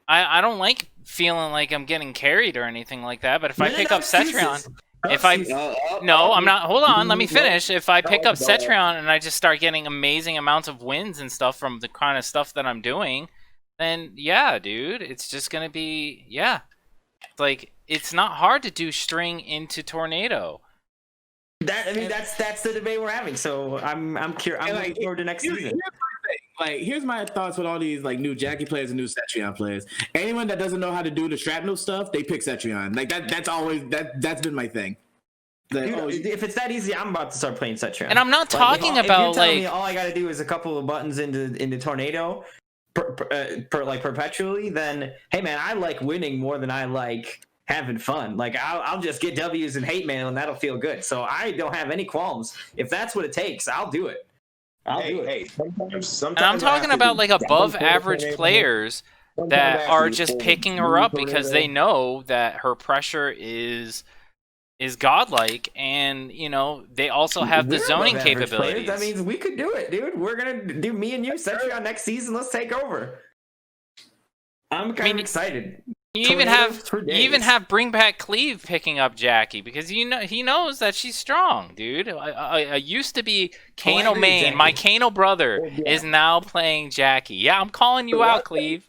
Speaker 1: I don't like feeling like I'm getting carried or anything like that. But if I pick up Cetrion, I'm not. Hold on, let me finish. If I pick up Cetrion and I just start getting amazing amounts of wins and stuff from the kind of stuff that I'm doing, then yeah, dude, it's just gonna be Like, it's not hard to do string into Tornado.
Speaker 4: That's the debate we're having. So I'm curious. I'm looking forward to next season.
Speaker 2: Here's my thoughts with all these like new Jackie players and new Cetrion players. Anyone that doesn't know how to do the shrapnel stuff, they pick Cetrion. Like that's been my thing.
Speaker 4: Dude, if it's that easy, I'm about to start playing Cetrion.
Speaker 1: And I'm not talking about
Speaker 4: if you're telling me all I got to do is a couple of buttons into Tornado, perpetually, then hey man, I like winning more than I like having fun. Like I'll just get W's and hate mail and that'll feel good. So I don't have any qualms. If that's what it takes, I'll do it.
Speaker 3: Sometimes
Speaker 1: and I'm talking about like above average players that are just picking her up because they know that her pressure is godlike, and you know they also have the zoning capabilities.
Speaker 4: That means we could do it, dude. We're gonna do me and you Cetrion next season. Let's take over. I'm kind of excited.
Speaker 1: You even have Bring Back Cleve picking up Jackie because he knows that she's strong, dude. I used to be Kano main. My Kano brother is now playing Jackie. Yeah, I'm calling you out, Cleve.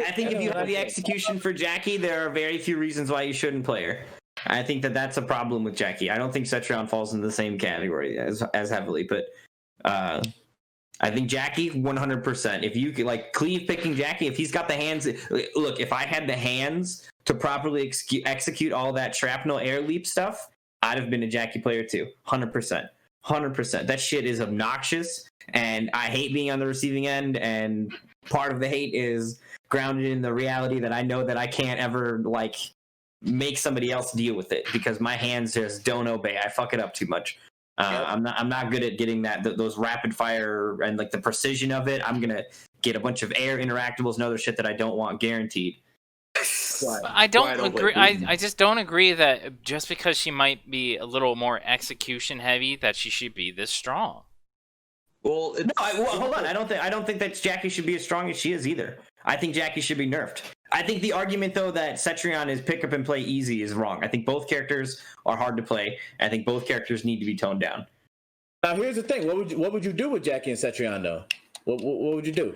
Speaker 4: I think if you have the execution for Jackie, there are very few reasons why you shouldn't play her. I think that's a problem with Jackie. I don't think Cetrion falls in the same category as heavily, but I think Jackie 100%. If you like Cleve picking Jackie, if he's got the hands, look, if I had the hands to properly execute all that shrapnel air leap stuff, I'd have been a Jackie player too. 100%. That shit is obnoxious, and I hate being on the receiving end, and part of the hate is grounded in the reality that I know that I can't ever like make somebody else deal with it because my hands just don't obey. I fuck it up too much. I'm not good at getting those rapid fire and like the precision of it. I'm gonna get a bunch of air interactables and other shit that I don't want guaranteed.
Speaker 1: I don't agree. I just don't agree that just because she might be a little more execution heavy that she should be this strong.
Speaker 3: Well,
Speaker 4: hold on. I don't think that Jackie should be as strong as she is either. I think Jackie should be nerfed. I think the argument, though, that Cetrion is pick up and play easy is wrong. I think both characters are hard to play. I think both characters need to be toned down.
Speaker 2: Now, here's the thing. What would you do with Jackie and Cetrion, though? What would you do?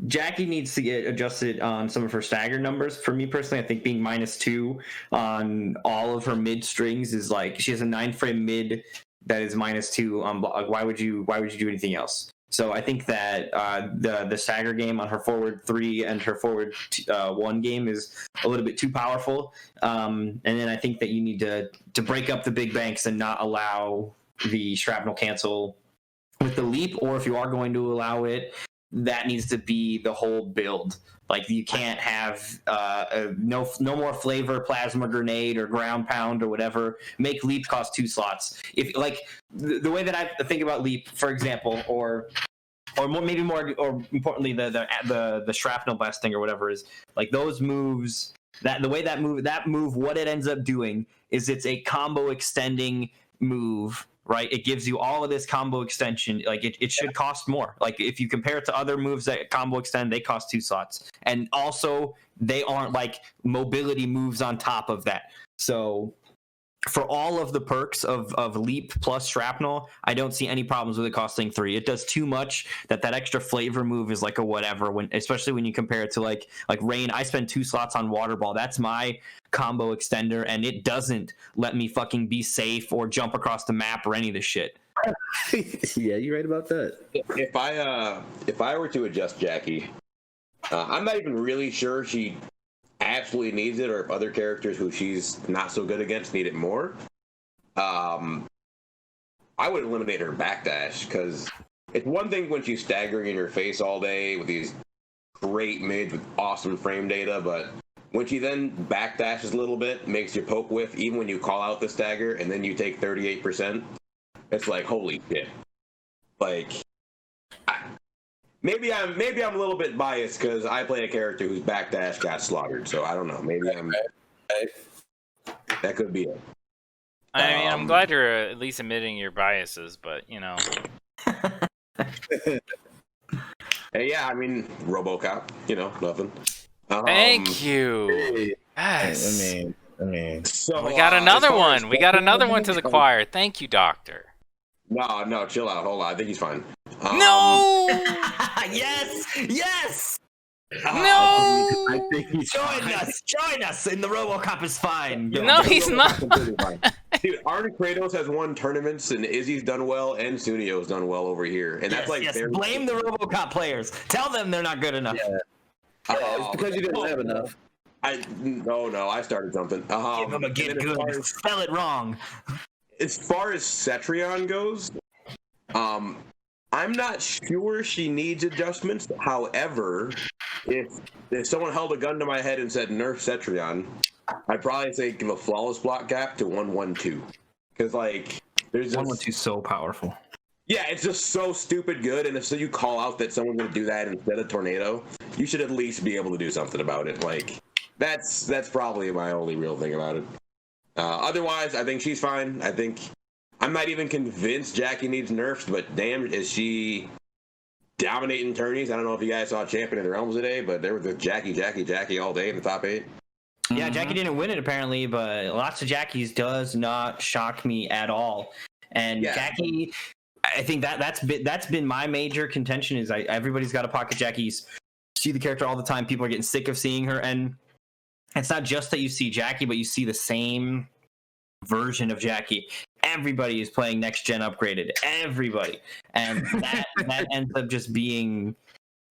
Speaker 4: Jackie needs to get adjusted on some of her stagger numbers. For me personally, I think being -2 on all of her mid strings is like she has a 9-frame mid that is -2 on block. Why would you do anything else? So I think that the stagger game on her forward 3 and her forward 1 game is a little bit too powerful. And then I think that you need to break up the big banks and not allow the shrapnel cancel with the leap, or if you are going to allow it, that needs to be the whole build. Like you can't have no more flavor plasma grenade or ground pound or whatever. Make leap cost 2 slots. If like the way that I think about leap, for example, or
Speaker 6: or maybe more, or importantly, the shrapnel blasting or whatever is like those moves. That the way that move, what it ends up doing is it's a combo extending move, right? It gives you all of this combo extension. Like it should cost more. Like if you compare it to other moves that combo extend, they cost 2 slots, and also they aren't like mobility moves on top of that. So for all of the perks of leap plus shrapnel, I don't see any problems with it costing 3. It does too much that extra flavor move is like a whatever, especially when you compare it to like Rain. I spend 2 slots on water ball. That's my combo extender, and it doesn't let me fucking be safe or jump across the map or any of this shit.
Speaker 2: Yeah, you're right about that.
Speaker 3: If I were to adjust Jackie, I'm not even really sure she absolutely needs it, or if other characters who she's not so good against need it more. I would eliminate her backdash, because it's one thing when she's staggering in your face all day with these great mids with awesome frame data, but when she then backdashes a little bit, makes your poke whiff even when you call out the stagger, and then you take 38%, it's like, holy shit. Like, Maybe I'm a little bit biased because I play a character whose backdash got slaughtered, so I don't know. Maybe that could be it.
Speaker 1: I mean, I'm glad you're at least admitting your biases, but you know.
Speaker 3: Hey, yeah, I mean, RoboCop, nothing.
Speaker 1: Thank you. Yes.
Speaker 2: I mean.
Speaker 3: So
Speaker 1: we got another one. We got another one to the choir. Thank you, Doctor.
Speaker 3: No, chill out. Hold on, I think he's fine.
Speaker 1: No.
Speaker 6: Yes.
Speaker 1: No.
Speaker 2: I think he's
Speaker 6: Join us in the RoboCop is fine.
Speaker 1: No, he's not.
Speaker 3: Dude, Arn Kratos has won tournaments, and Izzy's done well, and Sunio's done well over here, and that's
Speaker 6: blame the RoboCop players. Tell them they're not good enough.
Speaker 2: Yeah. It's because you didn't have enough.
Speaker 3: No, I started something.
Speaker 6: Give them a get good. Spell it wrong.
Speaker 3: As far as Cetrion goes, I'm not sure she needs adjustments. However, if someone held a gun to my head and said nerf Cetrion, I'd probably say give a flawless block gap to 112, because like there's
Speaker 6: 112 so powerful.
Speaker 3: Yeah, it's just so stupid good, and if you call out that someone's going to do that instead of Tornado, you should at least be able to do something about it. Like that's probably my only real thing about it. Otherwise, I think she's fine. I think I'm not even convinced Jackie needs nerfs, but damn, is she dominating tourneys? I don't know if you guys saw Champion of the Realms today, but there was the Jackie all day in the top 8.
Speaker 6: Yeah, Jackie didn't win it apparently, but lots of Jackies does not shock me at all. And yeah. Jackie, I think that's been my major contention is everybody's got a pocket Jackies. See the character all the time. People are getting sick of seeing her, and it's not just that you see Jackie, but you see the same version of Jackie. Everybody is playing next gen upgraded. Everybody, and that ends up just being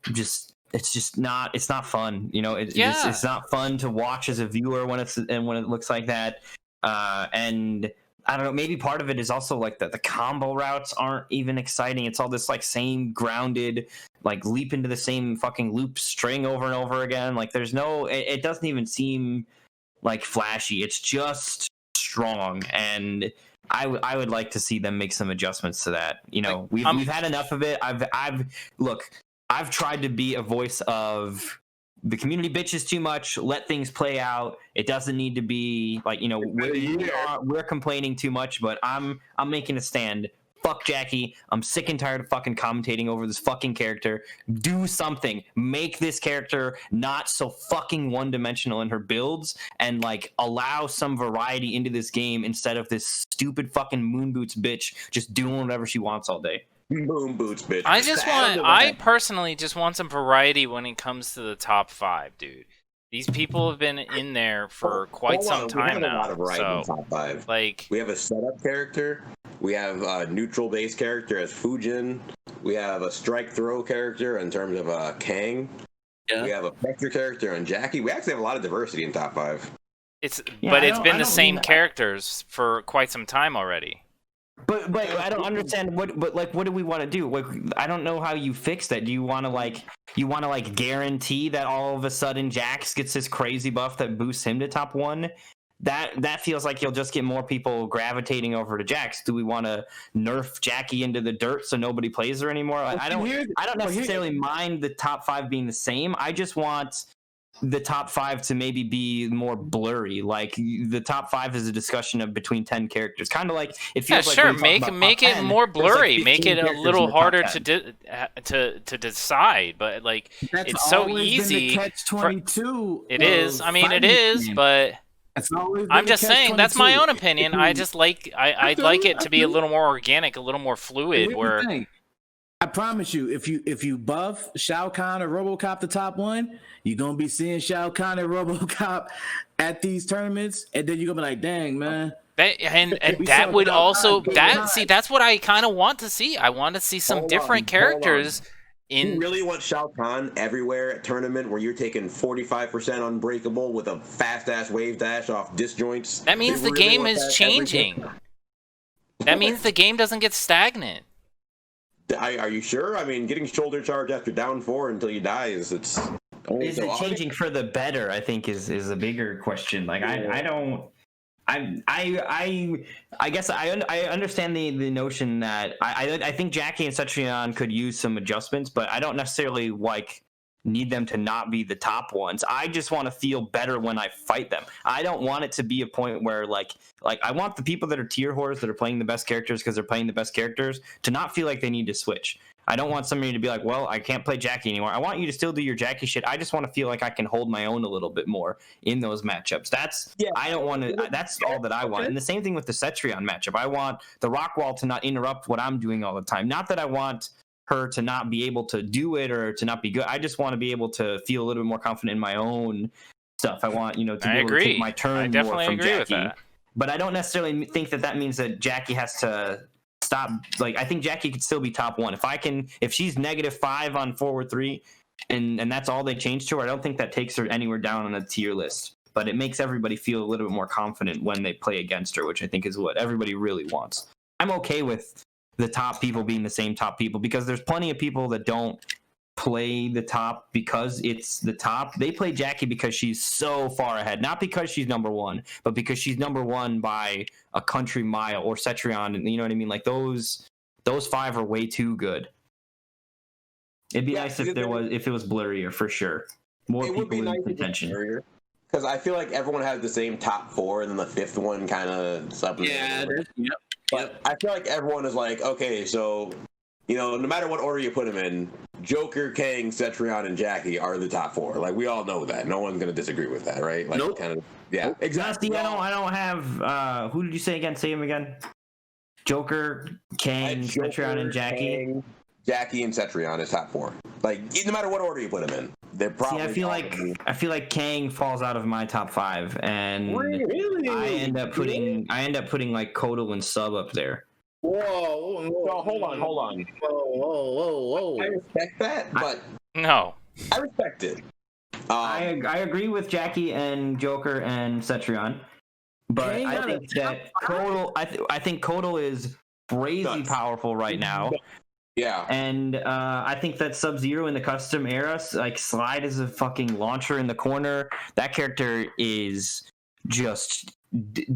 Speaker 6: it's not fun. It's not fun to watch as a viewer when it looks like that. And I don't know, maybe part of it is also like the combo routes aren't even exciting. It's all this like same grounded, like leap into the same fucking loop string over and over again. Like it doesn't even seem like flashy. It's just strong. And I would like to see them make some adjustments to that. We've had enough of it. I've tried to be a voice of the community bitches too much. Let things play out. It doesn't need to be like we're complaining too much, but I'm making a stand. Fuck Jackie. I'm sick and tired of fucking commentating over this fucking character. Do something. Make this character not so fucking one-dimensional in her builds, and like allow some variety into this game instead of this stupid fucking moon boots bitch just doing whatever she wants all day.
Speaker 3: Moon boots, bitch.
Speaker 1: I personally just want some variety when it comes to the top 5, dude. These people have been in there for quite some time now.
Speaker 3: A lot of variety in top 5.
Speaker 1: Like,
Speaker 3: we have a setup character. We have a neutral base character as Fujin. We have a strike throw character in terms of Kang. Yeah. We have a pressure character in Jackie. We actually have a lot of diversity in top 5.
Speaker 1: It's been the same characters for quite some time already.
Speaker 6: But I don't understand what do we want to do? Like, I don't know how you fix that. Do you want to guarantee that all of a sudden Jax gets this crazy buff that boosts him to top 1? that feels like you'll just get more people gravitating over to Jax. Do we want to nerf Jackie into the dirt so nobody plays her anymore? Like, I don't necessarily mind the top 5 being the same. I just want the top 5 to maybe be more blurry. Like the top 5 is a discussion of between 10 characters, kind of like it feels like
Speaker 1: sure. Make it more blurry.
Speaker 6: Like
Speaker 1: make it a little harder to decide. But like
Speaker 2: That's
Speaker 1: it's so
Speaker 2: always
Speaker 1: easy.
Speaker 2: been the catch-22.
Speaker 1: It is. I mean, it is. But I'm just saying that's my own opinion. I just like I'd like it to be a little more organic, a little more fluid. Where
Speaker 2: I promise you, if you buff Shao Kahn or RoboCop the top 1, you're gonna be seeing Shao Kahn and RoboCop at these tournaments, and then you're gonna be like, dang, man.
Speaker 1: That would also that's what I kind of want to see. I want to see some different characters.
Speaker 3: You really want Shao Kahn everywhere at tournament where you're taking 45% unbreakable with a fast-ass wave dash off disjoints?
Speaker 1: That means the game is changing. That means the game doesn't get stagnant.
Speaker 3: Are you sure? I mean, getting shoulder charge after down 4 until you die is it
Speaker 6: changing for the better? I think is a bigger question. Like I guess I understand the notion that I think Jackie and Cetrion could use some adjustments, but I don't necessarily need them to not be the top ones. I just want to feel better when I fight them. I don't want it to be a point where like I want the people that are tier whores that are playing the best characters because they're playing the best characters to not feel like they need to switch. I don't want somebody to be like, well, I can't play Jackie anymore. I want you to still do your Jackie shit. I just want to feel like I can hold my own a little bit more in those matchups. That's all that I want. And the same thing with the Cetrion matchup. I want the Rockwall to not interrupt what I'm doing all the time. Not that I want her to not be able to do it or to not be good. I just want to be able to feel a little bit more confident in my own stuff. I want, to be able to take my turn more from Jackie. With that. But I don't necessarily think that means that Jackie has to stop. Like, I think Jackie could still be top 1. If she's -5 on forward 3 and that's all they change to her, I don't think that takes her anywhere down on a tier list. But it makes everybody feel a little bit more confident when they play against her, which I think is what everybody really wants. I'm okay with the top people being the same top people because there's plenty of people that don't play the top because it's the top. They play Jackie because she's so far ahead, not because she's number 1, but because she's number 1 by a country mile, or Cetrion, and you know what I mean? Like those 5 are way too good. It'd be nice if it was blurrier for sure. More people in contention.
Speaker 3: Because I feel like everyone has the same top 4, and then the 5th one kind of supplements.
Speaker 2: Yeah.
Speaker 3: But I feel like everyone is like, okay, so, no matter what order you put them in, Joker, Kang, Cetrion, and Jackie are the top 4. Like, we all know that. No one's going to disagree with that, right? Like,
Speaker 2: nope.
Speaker 3: Yeah, exactly.
Speaker 6: I don't have, who did you say again? Say him again. Joker, Kang, Cetrion, and Jackie.
Speaker 3: Kang, Jackie and Cetrion is top 4. Like, no matter what order you put them in, they're probably.
Speaker 6: See, I feel like Kang falls out of my top 5, and really? I end up putting like Kotal and Sub up there.
Speaker 3: Whoa! Hold on. Whoa! I respect that, but
Speaker 1: no,
Speaker 3: I respect it.
Speaker 6: I agree with Jackie and Joker and Cetrion, but I think that Kotal. I think Kotal is crazy powerful right now.
Speaker 3: Yeah,
Speaker 6: and I think that Sub-Zero in the custom era, like Slide is a fucking launcher in the corner. That character is just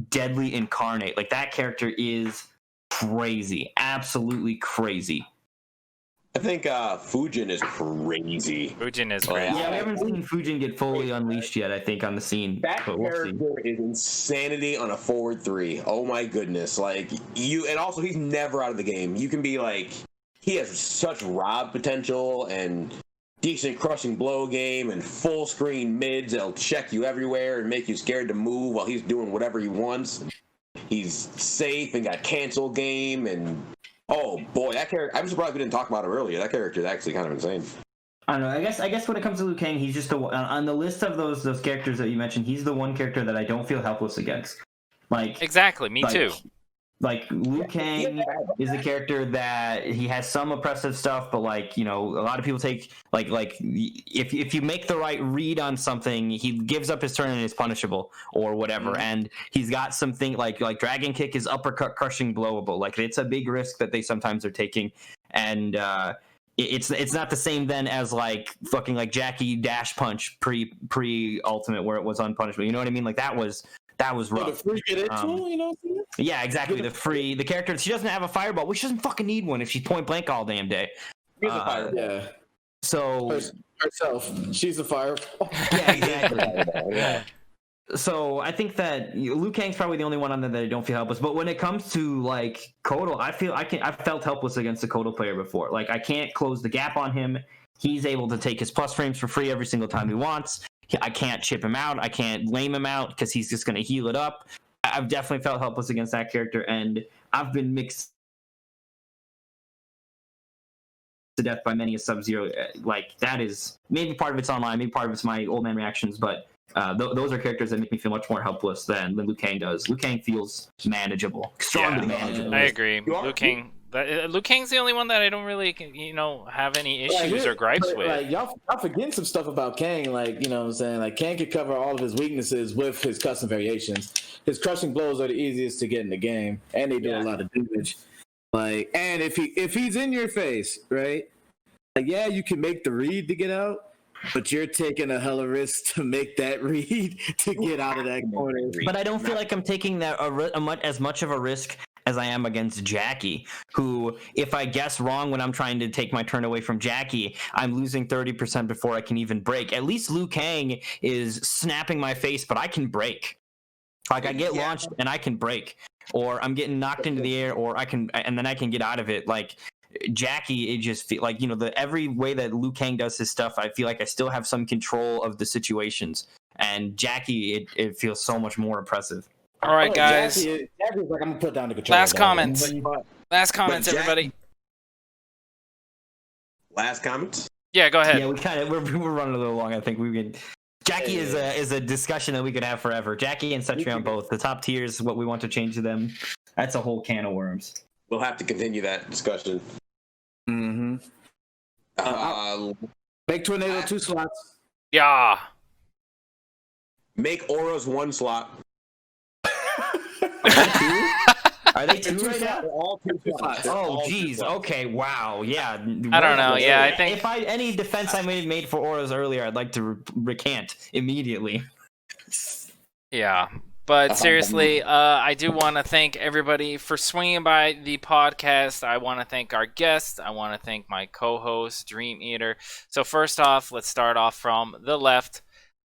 Speaker 6: deadly incarnate. Like that character is crazy, absolutely crazy.
Speaker 3: I think Fujin is crazy.
Speaker 1: Fujin is crazy.
Speaker 6: Yeah, we haven't seen Fujin get fully unleashed yet, I think, on the scene.
Speaker 3: That character is insanity on a forward 3. Oh my goodness. Like, and also he's never out of the game. You can be like, he has such Rob potential and decent crushing blow game and full screen mids that'll check you everywhere and make you scared to move while he's doing whatever he wants. He's safe and got cancel game, and oh boy, that character, I'm surprised we didn't talk about him earlier. That character is actually kind of insane.
Speaker 6: I don't know. I guess when it comes to Liu Kang, he's just on the list of those characters that you mentioned, he's the one character that I don't feel helpless against. Like
Speaker 1: exactly, me too.
Speaker 6: Like Liu Kang is a character that he has some oppressive stuff, but like, a lot of people take like if you make the right read on something, he gives up his turn and is punishable or whatever. Mm-hmm. And he's got something like Dragon Kick is uppercut crushing blowable. Like it's a big risk that they sometimes are taking, and it's not the same then as like fucking like Jackie dash punch pre ultimate where it was unpunishable. You know what I mean? Like that was That was rough.
Speaker 2: The free get into, you know what I'm saying?
Speaker 6: Yeah, exactly. The character, she doesn't have a fireball, which she doesn't fucking need one if she's point blank all damn day.
Speaker 2: Yeah.
Speaker 6: So
Speaker 2: Herself, she's a fireball.
Speaker 6: yeah, exactly.
Speaker 3: Yeah.
Speaker 6: So I think that Liu Kang's probably the only one on there that I don't feel helpless. But when it comes to like Kotal, I've felt helpless against the Kotal player before. Like I can't close the gap on him. He's able to take his plus frames for free every single time he wants. I can't chip him out. I can't lame him out because he's just going to heal it up. I've definitely felt helpless against that character, and I've been mixed to death by many a Sub-Zero. Like that is maybe part of it's online, maybe part of it's my old man reactions, but those are characters that make me feel much more helpless than Liu Kang does. Liu Kang feels manageable, strong but manageable.
Speaker 1: I agree. Liu Kang's the only one that I don't really, have any issues or gripes with.
Speaker 2: Like y'all forgetting some stuff about Kang. Like you know what I'm saying. Like Kang could cover all of his weaknesses with his custom variations. His crushing blows are the easiest to get in the game, and they do a lot of damage. Like, and if he's in your face, right? Like, yeah, you can make the read to get out, but you're taking a hella risk to make that read to get out of that corner.
Speaker 6: But I don't feel like I'm taking that as much of a risk as I am against Jackie, who, if I guess wrong when I'm trying to take my turn away from Jackie, I'm losing 30% before I can even break. At least Liu Kang is snapping my face, but I can break. Like, I get launched and I can break. Or I'm getting knocked into the air, and then I can get out of it. Like, Jackie, it just feel like, every way that Liu Kang does his stuff, I feel like I still have some control of the situations. And Jackie, it feels so much more oppressive.
Speaker 1: All right, guys.
Speaker 2: Jackie's like, I'm gonna put down the controller.
Speaker 1: Last comments, everybody.
Speaker 3: Last comments?
Speaker 1: Yeah, go ahead.
Speaker 6: Yeah, we're running a little long. I think we can. Jackie is a discussion that we could have forever. Jackie and Cetrion both. The top tiers, what we want to change to them. That's a whole can of worms.
Speaker 3: We'll have to continue that discussion.
Speaker 2: Mm-hmm. Make Tornado 2 slots.
Speaker 1: Yeah.
Speaker 3: Make Auras 1 slot.
Speaker 6: Are they two right now?
Speaker 2: All 2 slots.
Speaker 6: Oh, geez. Okay. Wow. Yeah.
Speaker 1: I don't know. Yeah, I think
Speaker 6: if any defense I made for auras earlier, I'd like to recant immediately.
Speaker 1: Yeah. But seriously, I do want to thank everybody for swinging by the podcast. I want to thank our guests. I want to thank my co-host, Dream Eater. So first off, let's start off from the left.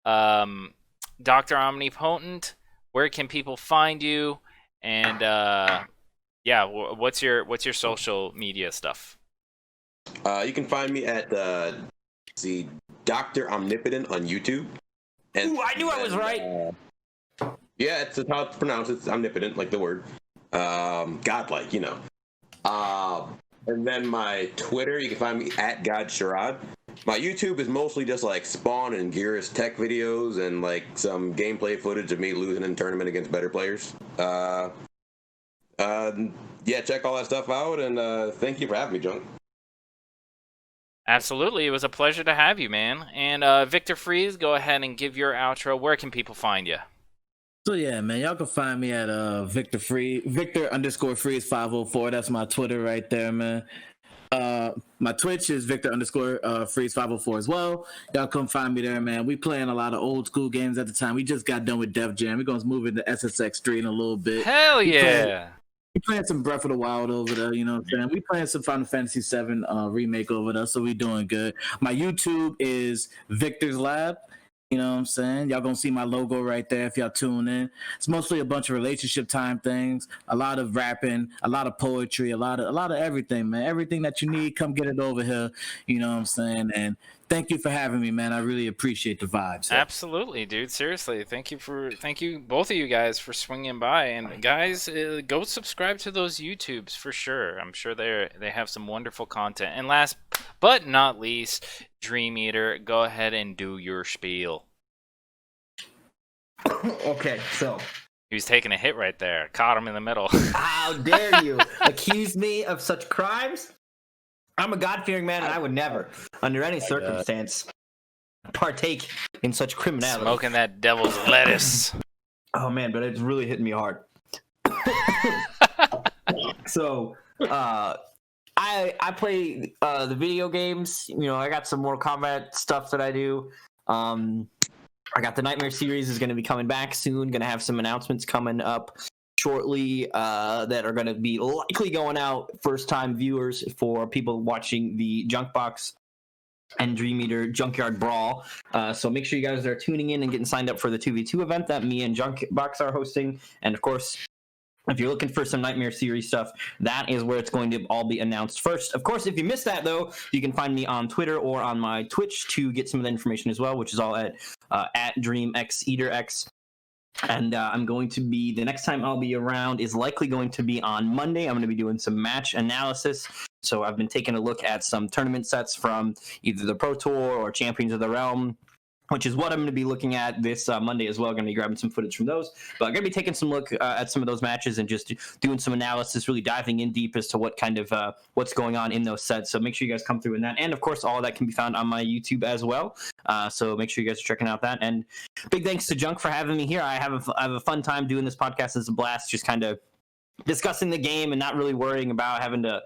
Speaker 1: Dr. Omnipotent, where can people find you? And what's your social media stuff?
Speaker 3: You can find me at the Dr. Omnipotent on YouTube. And
Speaker 6: ooh, I knew I was right.
Speaker 3: Yeah, it's how it's pronounced. It's omnipotent, like the word. Godlike, And then my Twitter, you can find me at GodSharad. My YouTube is mostly just like Spawn and Gearus tech videos and like some gameplay footage of me losing in tournament against better players. Check all that stuff out, and thank you for having me, Junk.
Speaker 1: Absolutely, it was a pleasure to have you, man. And Victor Freeze, go ahead and give your outro. Where can people find you?
Speaker 2: So yeah, man, y'all can find me at Victor_Freeze 504. That's my Twitter right there, man. My Twitch is Victor_Freeze 504 as well. Y'all come find me there, man. We playing a lot of old school games at the time. We just got done with Def Jam. We're gonna move into SSX3 in a little bit.
Speaker 1: Hell yeah.
Speaker 2: We playing some Breath of the Wild over there, you know what I'm saying? We playing some Final Fantasy VII remake over there, so we doing good. My YouTube is Victor's Lab. You know what I'm saying? Y'all gonna see my logo right there if y'all tune in. It's mostly a bunch of relationship time things, a lot of rapping, a lot of poetry, a lot of everything, man. Everything that you need, come get it over here. You know what I'm saying? And thank you for having me, man. I really appreciate the vibes.
Speaker 1: Absolutely, dude. Seriously, thank you both of you guys for swinging by. And guys, go subscribe to those YouTubes for sure. I'm sure they have some wonderful content. And last but not least, Dream Eater, go ahead and do your spiel.
Speaker 6: Okay, so
Speaker 1: he was taking a hit right there. Caught him in the middle.
Speaker 6: How dare you accuse me of such crimes? I'm a God-fearing man, and I would never, under any circumstance, partake in such criminality.
Speaker 1: Smoking that devil's lettuce.
Speaker 6: Oh man, but it's really hitting me hard. So, I play the video games. I got some more combat stuff that I do. I got the Nightmare series is going to be coming back soon. Going to have some announcements coming up shortly that are going to be likely going out first time viewers for people watching the Junk Box and Dream Eater Junkyard Brawl. So make sure you guys are tuning in and getting signed up for the 2v2 event that me and Junk Box are hosting. And of course, if you're looking for some Nightmare series stuff, that is where it's going to all be announced first. Of course, if you missed that, though, you can find me on Twitter or on my Twitch to get some of the information as well, which is all at DreamxEaterx. And I'm going to be, the next time I'll be around is likely going to be on Monday. I'm going to be doing some match analysis. So I've been taking a look at some tournament sets from either the Pro Tour or Champions of the Realm, which is what I'm going to be looking at this Monday as well. Going to be grabbing some footage from those. But I'm going to be taking some look at some of those matches and just doing some analysis, really diving in deep as to what kind of what's going on in those sets. So make sure you guys come through in that. And of course, all of that can be found on my YouTube as well. So make sure you guys are checking out that. And big thanks to Junk for having me here. I have a fun time doing this podcast. It's a blast, just kind of discussing the game and not really worrying about having to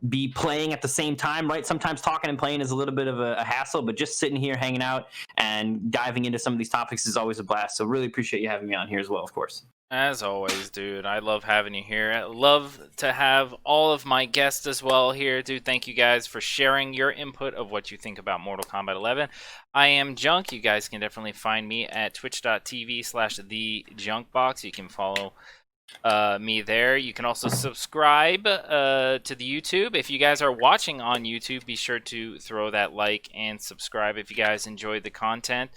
Speaker 6: be playing at the same time, right? Sometimes talking and playing is a little bit of a hassle, but just sitting here hanging out and diving into some of these topics is always a blast. So really appreciate you having me on here as well, of course.
Speaker 1: As always, dude, I love having you here. I love to have all of my guests as well here, dude. Thank you guys for sharing your input of what you think about Mortal Kombat 11. I am Junk. You guys can definitely find me at twitch.tv/thejunkbox. You can follow me there. You can also subscribe to the YouTube. If you guys are watching on YouTube, be sure to throw that like and subscribe if you guys enjoyed the content.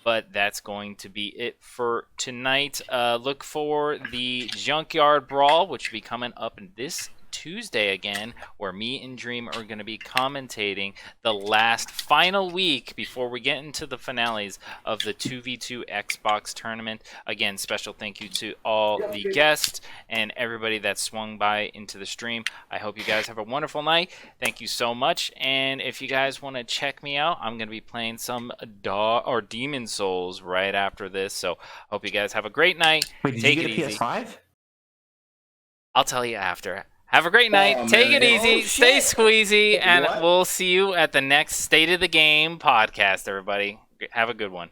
Speaker 1: But that's going to be it for tonight. Look for the Junkyard Brawl, which will be coming up this Tuesday again, where me and Dream are going to be commentating the last final week before we get into the finales of the 2v2 Xbox tournament. Again, special thank you to all the guests and everybody that swung by into the stream. I hope you guys have a wonderful night. Thank you so much. And if you guys want to check me out, I'm going to be playing some Demon Souls right after this. So hope you guys have a great night.
Speaker 6: Wait, did
Speaker 1: Take
Speaker 6: you
Speaker 1: it
Speaker 6: get a
Speaker 1: easy.
Speaker 6: PS5?
Speaker 1: I'll tell you after. Have a great night. Take it easy. Stay squeezy. And we'll see you at the next State of the Game podcast, everybody. Have a good one.